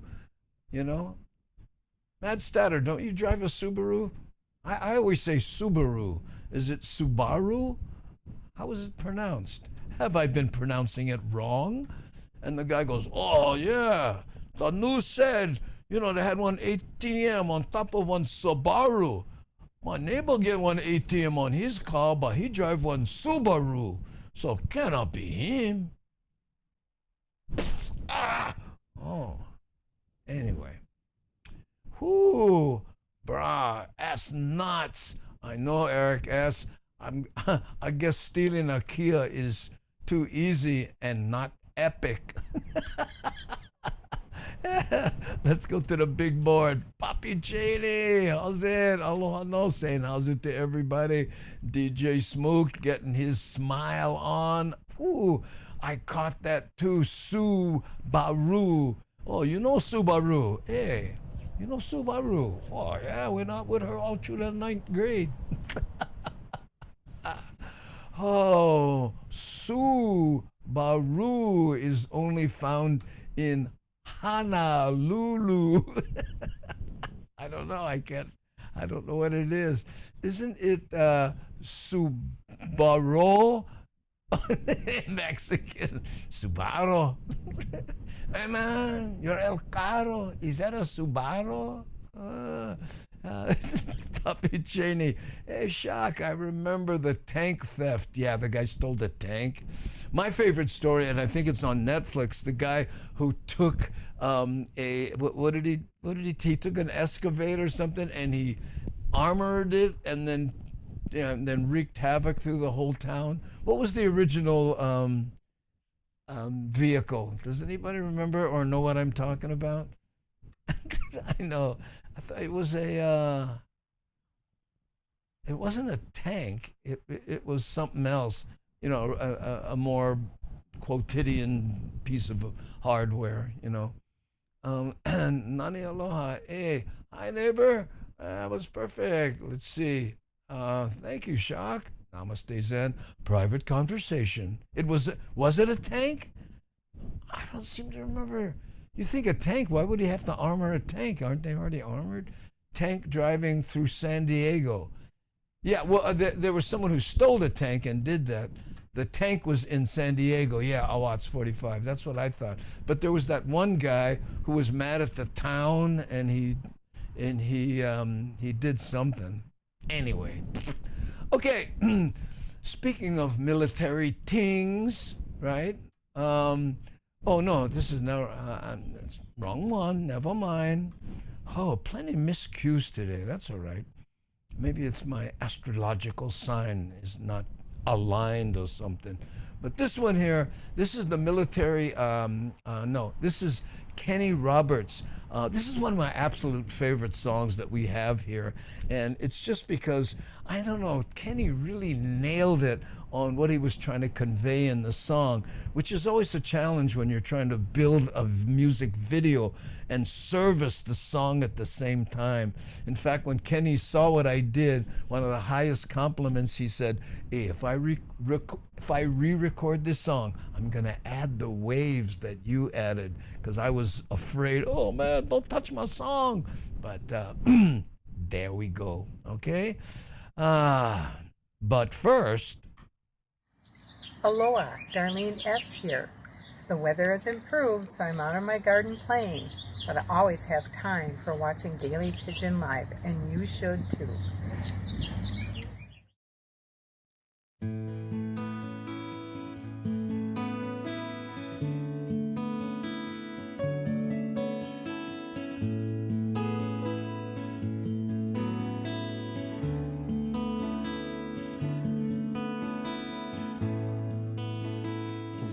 you know? Mad Statter, don't you drive a Subaru? I always say Subaru. Is it Subaru? How is it pronounced? Have I been pronouncing it wrong? And the guy goes, oh yeah, the news said, you know, they had one ATM on top of one Subaru. My neighbor get one ATM on his car, but he drive one Subaru, so cannot be him. Oh, anyway. Whoo, brah, ass nuts. I know, Eric S. I guess stealing a Kia is too easy and not epic. Let's go to the big board. Papi Cheney, how's it? Aloha no saying how's it to everybody. DJ Smook getting his smile on. Ooh, I caught that too. Subaru. Oh, you know Subaru. Hey, you know Subaru. Oh, yeah, we're not with her all through the 9th grade. Oh, Subaru is only found in Honolulu. I don't know. I don't know what it is. Isn't it Subaru? Mexican. Subaru. Hey man, you're El Caro. Is that a Subaru? Papi Cheney. Hey, Shock, I remember the tank theft. Yeah, the guy stole the tank. My favorite story, and I think it's on Netflix, the guy who took he took an excavator or something, and he armored it and then wreaked havoc through the whole town? What was the original vehicle? Does anybody remember or know what I'm talking about? I know. I thought it was it wasn't a tank. It was something else. You know, a more quotidian piece of hardware. You know. And Nani aloha. Hey, hi neighbor. That was perfect. Let's see. Thank you, Shock. Namaste Zen. Private conversation. Was it a tank? I don't seem to remember. You think a tank, why would he have to armor a tank? Aren't they already armored? Tank driving through San Diego. Yeah, well, there was someone who stole a tank and did that. The tank was in San Diego. Yeah, Awats 45. That's what I thought. But there was that one guy who was mad at the town, and he did something. Anyway, okay. Speaking of military things, right? Oh no, this is now wrong one. Never mind. Oh, plenty miscues today. That's all right. Maybe it's my astrological sign is not aligned or something. But this one here, this is the military. No, this is Kenny Roberts. This is one of my absolute favorite songs that we have here. And it's just because, I don't know, Kenny really nailed it on what he was trying to convey in the song, which is always a challenge when you're trying to build a music video and service the song at the same time. In fact, when Kenny saw what I did, one of the highest compliments, he said, hey, if I re-record this song, I'm gonna add the waves that you added, because I was afraid, oh man, don't touch my song. But there we go, okay? But first, Aloha, Darlene S. here. The weather has improved, so I'm out in my garden playing, but I always have time for watching Daily Pidgin Live, and you should too.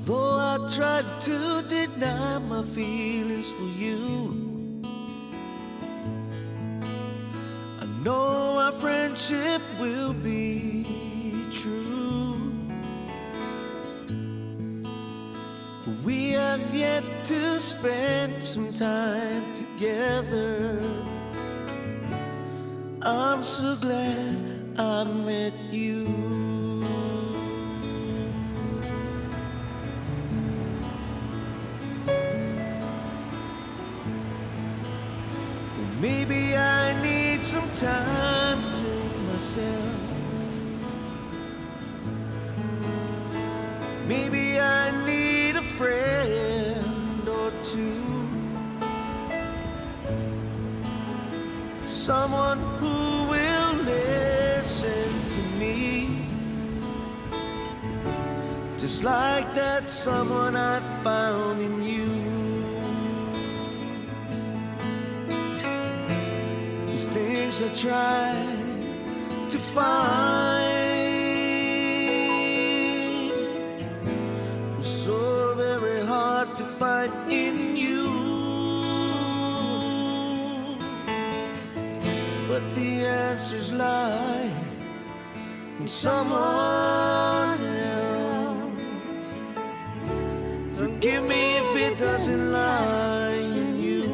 Though I tried to deny my feelings for you, I know our friendship will be true. But we have yet to spend some time together. I'm so glad I met you. Maybe I need some time to myself. Maybe I need a friend or two. Someone who will listen to me, just like that someone I found in you. Things I try to find was so very hard to find in you, but the answers lie in someone else. Forgive me if it doesn't lie in you.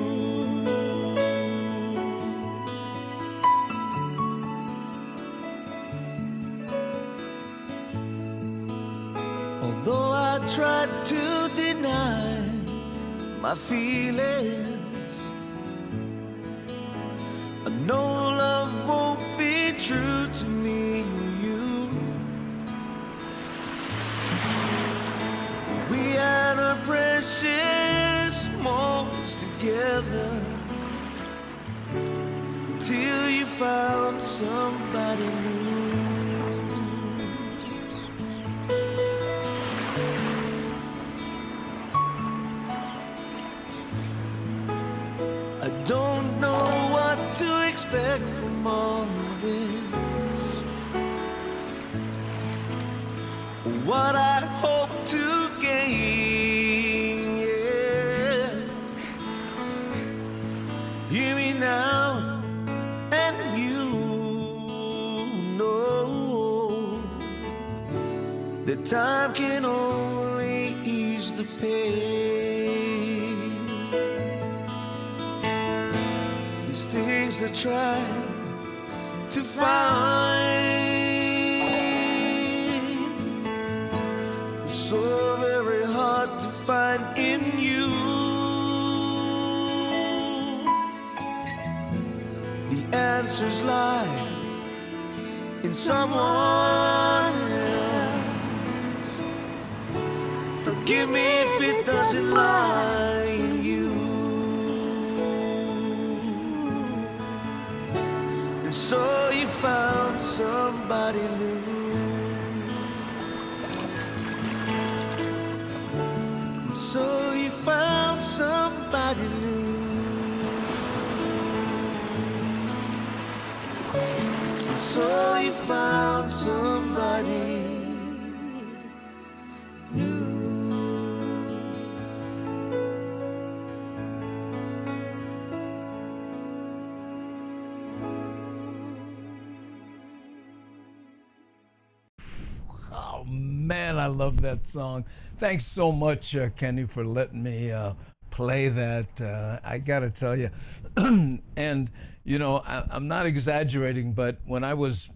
Although I tried to deny my feelings, I know love won't be true to me or you. We had our precious moments together until you found somebody new. I don't know what to expect from all of what I hope to gain. Yeah. Hear me now, and you know that time can only ease the pain. These things I try to find, so very hard to find in you. The answers lie in someone else. Forgive me if it doesn't lie in you. And so you found somebody new. And so you found somebody new. And so you found somebody new. Oh man, I love that song. Thanks so much, Kenny, for letting me play that. I gotta tell you, and you know, I'm not exaggerating, but when I was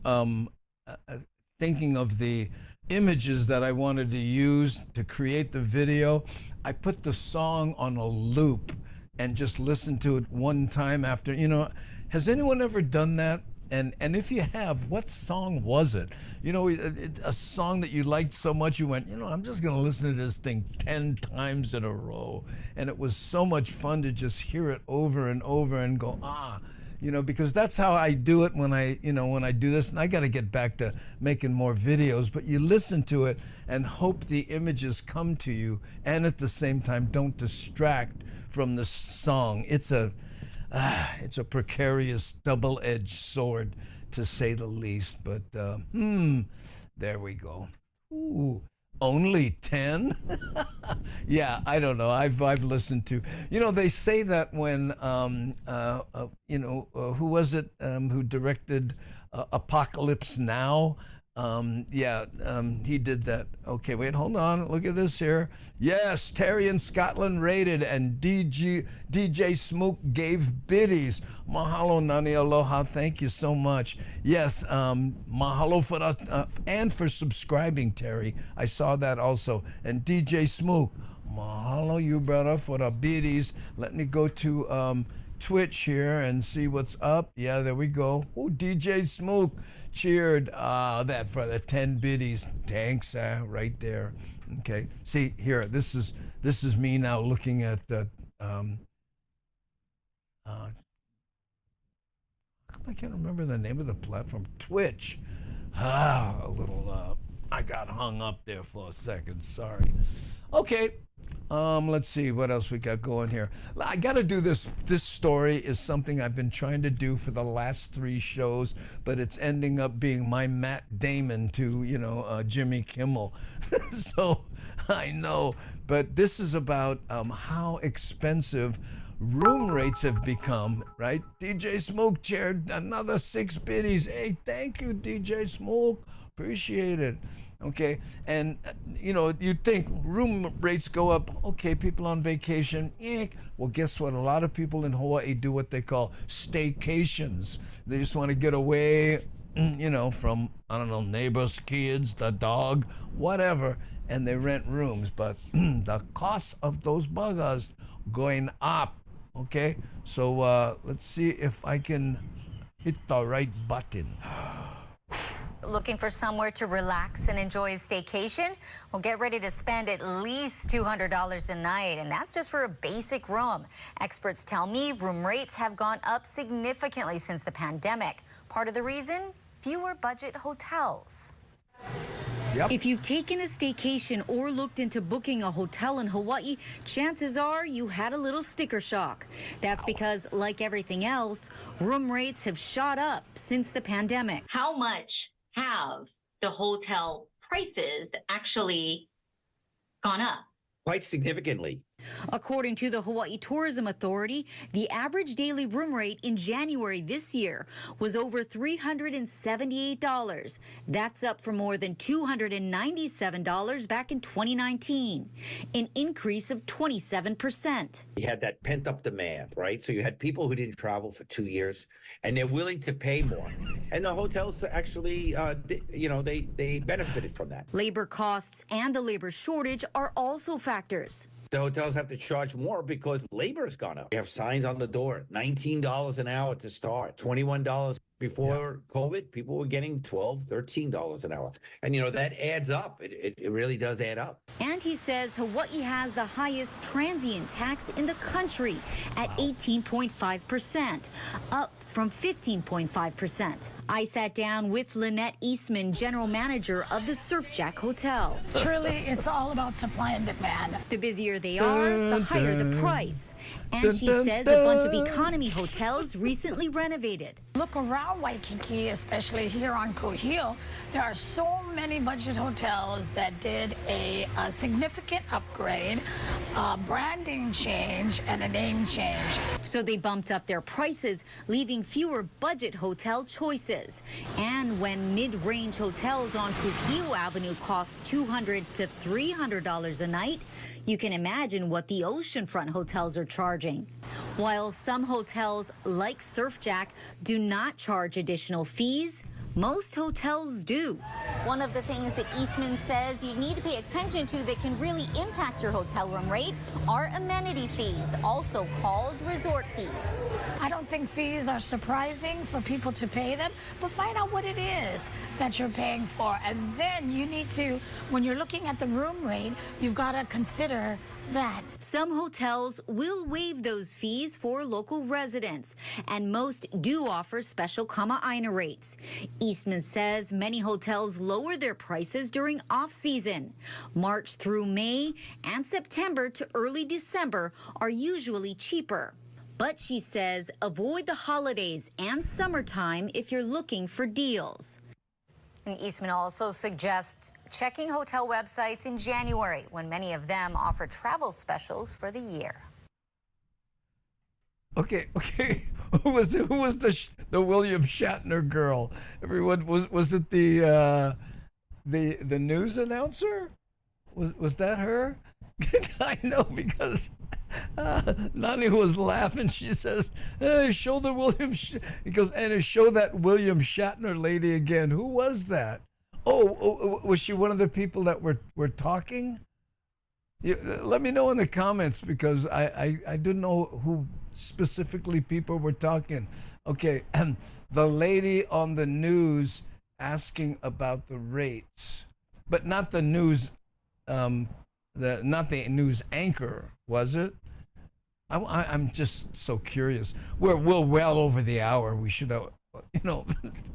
thinking of the images that I wanted to use to create the video, I put the song on a loop and just listened to it one time after. You know, has anyone ever done that? And if you have, what song was it? You know, a song that you liked so much you went, you know, I'm just going to listen to this thing 10 times in a row. And it was so much fun to just hear it over and over and go, you know, because that's how I do it when I do this. And I got to get back to making more videos. But you listen to it and hope the images come to you, and at the same time don't distract from the song. It's a precarious double-edged sword, to say the least. But there we go. Ooh, only 10? Yeah, I don't know. I've listened to. You know, they say that when who was it who directed Apocalypse Now? He did that. Okay, wait, hold on. Look at this here. Yes, Terry in Scotland rated, and DJ Smoke gave biddies. Mahalo, Nani Aloha. Thank you so much. Yes, mahalo for us and for subscribing, Terry. I saw that also. And DJ Smoke, mahalo, you brother, for the biddies. Let me go to Twitch here and see what's up. Yeah, there we go. Oh, DJ Smoke cheered that for the 10 biddies. Thanks, right there. Okay, see here, this is me now looking at the I can't remember the name of the platform. Twitch. I got hung up there for a second. Sorry. Okay. Let's see what else we got going here. I got to do this. This story is something I've been trying to do for the last 3 shows, but it's ending up being my Matt Damon to, Jimmy Kimmel. So I know, but this is about how expensive room rates have become, right? DJ Smoke chaired another 6 biddies. Hey, thank you, DJ Smoke. Appreciate it. Okay, and you'd think room rates go up. Okay, people on vacation. Well, guess what? A lot of people in Hawaii do what they call staycations. They just want to get away, from, I don't know, neighbors, kids, the dog, whatever, and they rent rooms. But the cost of those buggers going up. Okay, so let's see if I can hit the right button. Looking for somewhere to relax and enjoy a staycation? Well, get ready to spend at least $200 a night, and that's just for a basic room. Experts tell me room rates have gone up significantly since the pandemic. Part of the reason? Fewer budget hotels. Yep. If you've taken a staycation or looked into booking a hotel in Hawaii, chances are you had a little sticker shock. That's because, like everything else, room rates have shot up since the pandemic. How much have the hotel prices actually gone up? Quite significantly. According to the Hawaii Tourism Authority, the average daily room rate in January this year was over $378. That's up from more than $297 back in 2019, an increase of 27%. You had that pent-up demand, right? So you had people who didn't travel for 2 years, and they're willing to pay more. And the hotels actually, they benefited from that. Labor costs and the labor shortage are also factors. The hotels have to charge more because labor has gone up. You have signs on the door, $19 an hour to start, $21 before COVID. People were getting $12, $13 an hour. And, that adds up. It really does add up. And he says Hawaii has the highest transient tax in the country at 18.5%, up from 15.5%. I sat down with Lynette Eastman, general manager of the Surfjack Hotel. Truly, it's all about supply and demand. The busier they are, the higher the price. And she says a bunch of economy hotels recently renovated. Look around Waikiki, especially here on Kuhio, there are so many budget hotels that did a significant upgrade, a branding change, and a name change. So they bumped up their prices, leaving fewer budget hotel choices. And when mid-range hotels on Kuhio Avenue cost $200 to $300 a night, you can imagine what the oceanfront hotels are charging. While some hotels, like Surfjack, do not charge additional fees, most hotels do. One of the things that Eastman says you need to pay attention to that can really impact your hotel room rate are amenity fees, also called resort fees. I don't think fees are surprising for people to pay them, but find out what it is that you're paying for. And then you need to, when you're looking at the room rate, you've got to consider that. Some hotels will waive those fees for local residents, and most do offer special kama'aina rates. Eastman says many hotels lower their prices during off-season. March through May and September to early December are usually cheaper. But she says avoid the holidays and summertime if you're looking for deals. And Eastman also suggests checking hotel websites in January, when many of them offer travel specials for the year. Okay. Who was the William Shatner girl? Everyone was it the news announcer? Was that her? I know because Nani was laughing. She says, hey, show the William. He goes, and show that William Shatner lady again. Who was that? Oh, was she one of the people that were talking? Let me know in the comments because I didn't know who specifically people were talking. Okay, the lady on the news asking about the rates, but not the news. Not the news anchor, was it? I'm just so curious. We're well over the hour. We should,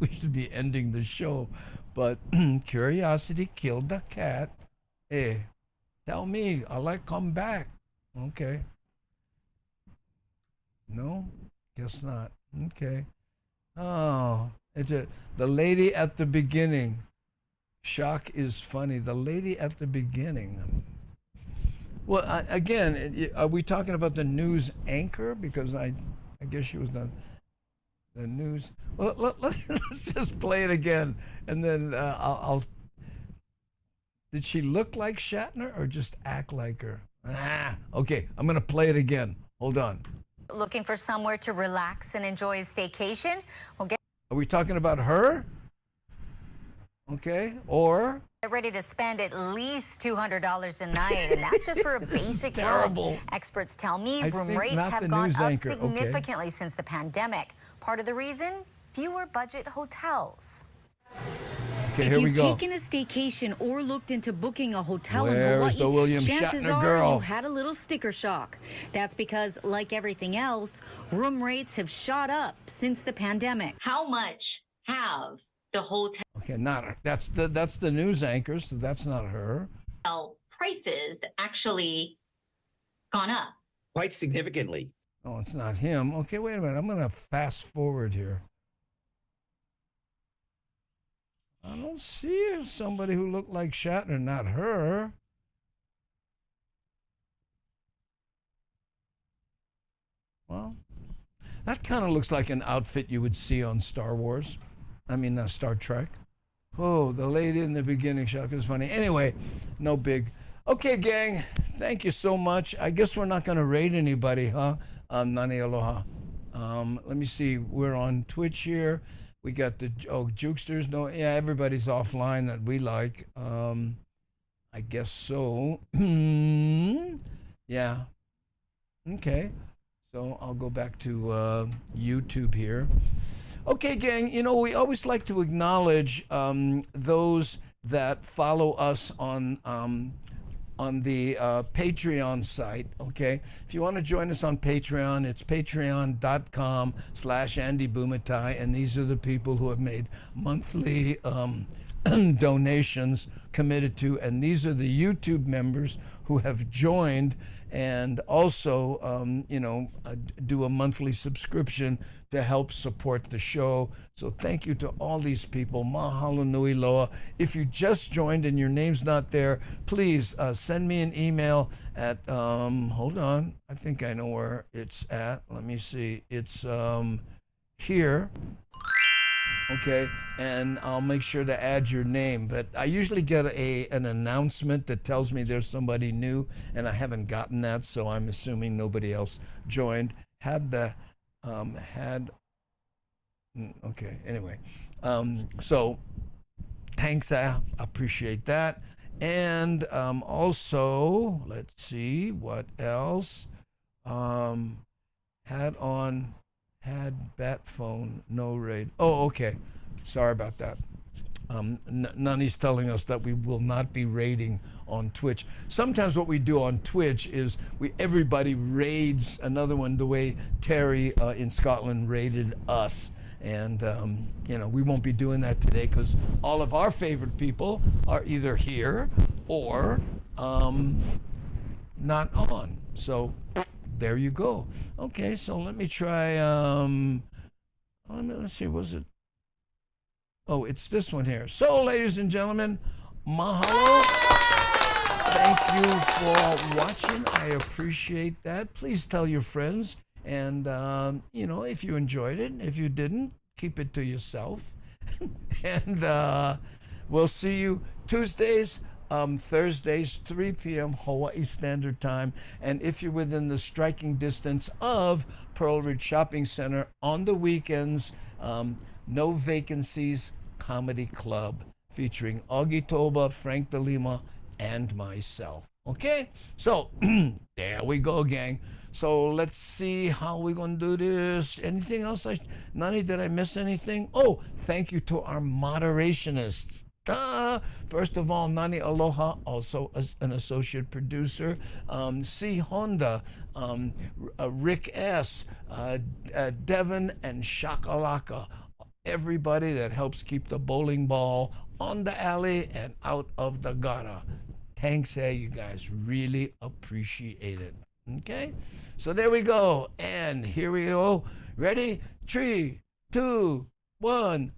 we should be ending the show. But curiosity killed the cat. Hey, tell me, I'll come back. Okay. No, guess not. Okay. Oh, the lady at the beginning. Shock is funny. The lady at the beginning. Well, again, are we talking about the news anchor? Because I guess she was the news. Well, let's just play it again, and then I'll. Did she look like Shatner or just act like her? Okay, I'm gonna play it again. Hold on. Looking for somewhere to relax and enjoy a staycation? Well, Are we talking about her? Okay, or get ready to spend at least $200 a night, and that's just for a basic room. Experts tell me room rates have gone up significantly since the pandemic. Part of the reason? Fewer budget hotels. Okay, if here we you've go. taken a staycation or looked into booking a hotel in Where's the Hawaii, William chances Shatner are girl? you had a little sticker shock. That's because, like everything else, room rates have shot up since the pandemic. How much have the hotel Okay, not her. That's the news anchor, so that's not her. prices actually gone up? Quite significantly. Oh, it's not him. Okay, wait a minute. I'm going to fast forward here. I don't see somebody who looked like Shatner, not her. Well, that kind of looks like an outfit you would see on Star Wars. I mean, Star Trek. Oh, the lady in the beginning shot is funny. Anyway, no big. Okay, gang, thank you so much. I guess we're not going to raid anybody, huh? Nani aloha. Let me see. We're on Twitch here. We got the Jukesters. No, yeah, everybody's offline that we like. I guess so. Yeah. Okay. So I'll go back to YouTube here. Okay, gang, you know, we always like to acknowledge those that follow us on the Patreon site, okay? If you want to join us on Patreon, it's patreon.com/Andy Bumatai, and these are the people who have made monthly donations committed to, and these are the YouTube members who have joined and also, do a monthly subscription to help support the show. So thank you to all these people. Mahalo nui loa. If you just joined and your name's not there, please send me an email at, hold on, I think I know where it's at. Let me see. It's here. Okay, and I'll make sure to add your name. But I usually get an announcement that tells me there's somebody new, and I haven't gotten that, so I'm assuming nobody else joined. Okay, anyway. So thanks, I appreciate that. And also, let's see, what else? Had bat phone, no raid. Oh, okay. Sorry about that. Nani's telling us that we will not be raiding on Twitch. Sometimes what we do on Twitch is everybody raids another one the way Terry in Scotland raided us. And, we won't be doing that today because all of our favorite people are either here or not on. So there you go. Okay, so let me try, let's see, was it? Oh, it's this one here. So, ladies and gentlemen, mahalo. Thank you for watching. I appreciate that. Please tell your friends. And, if you enjoyed it, if you didn't, keep it to yourself. And we'll see you Tuesdays, Thursdays, 3 p.m. Hawaii Standard Time. And if you're within the striking distance of Pearl Ridge Shopping Center on the weekends, No Vacancies Comedy Club featuring Augie Toba, Frank De Lima, and myself. Okay? So, there we go, gang. So let's see how we're going to do this. Anything else? Nani, did I miss anything? Oh, thank you to our moderationists. First of all, Nani Aloha, also an associate producer. C. Honda, Rick S., Devin, and Shakalaka. Everybody that helps keep the bowling ball on the alley and out of the gutter. Thanks, you guys. Really appreciate it. Okay? So there we go. And here we go. Ready? 3, 2, 1.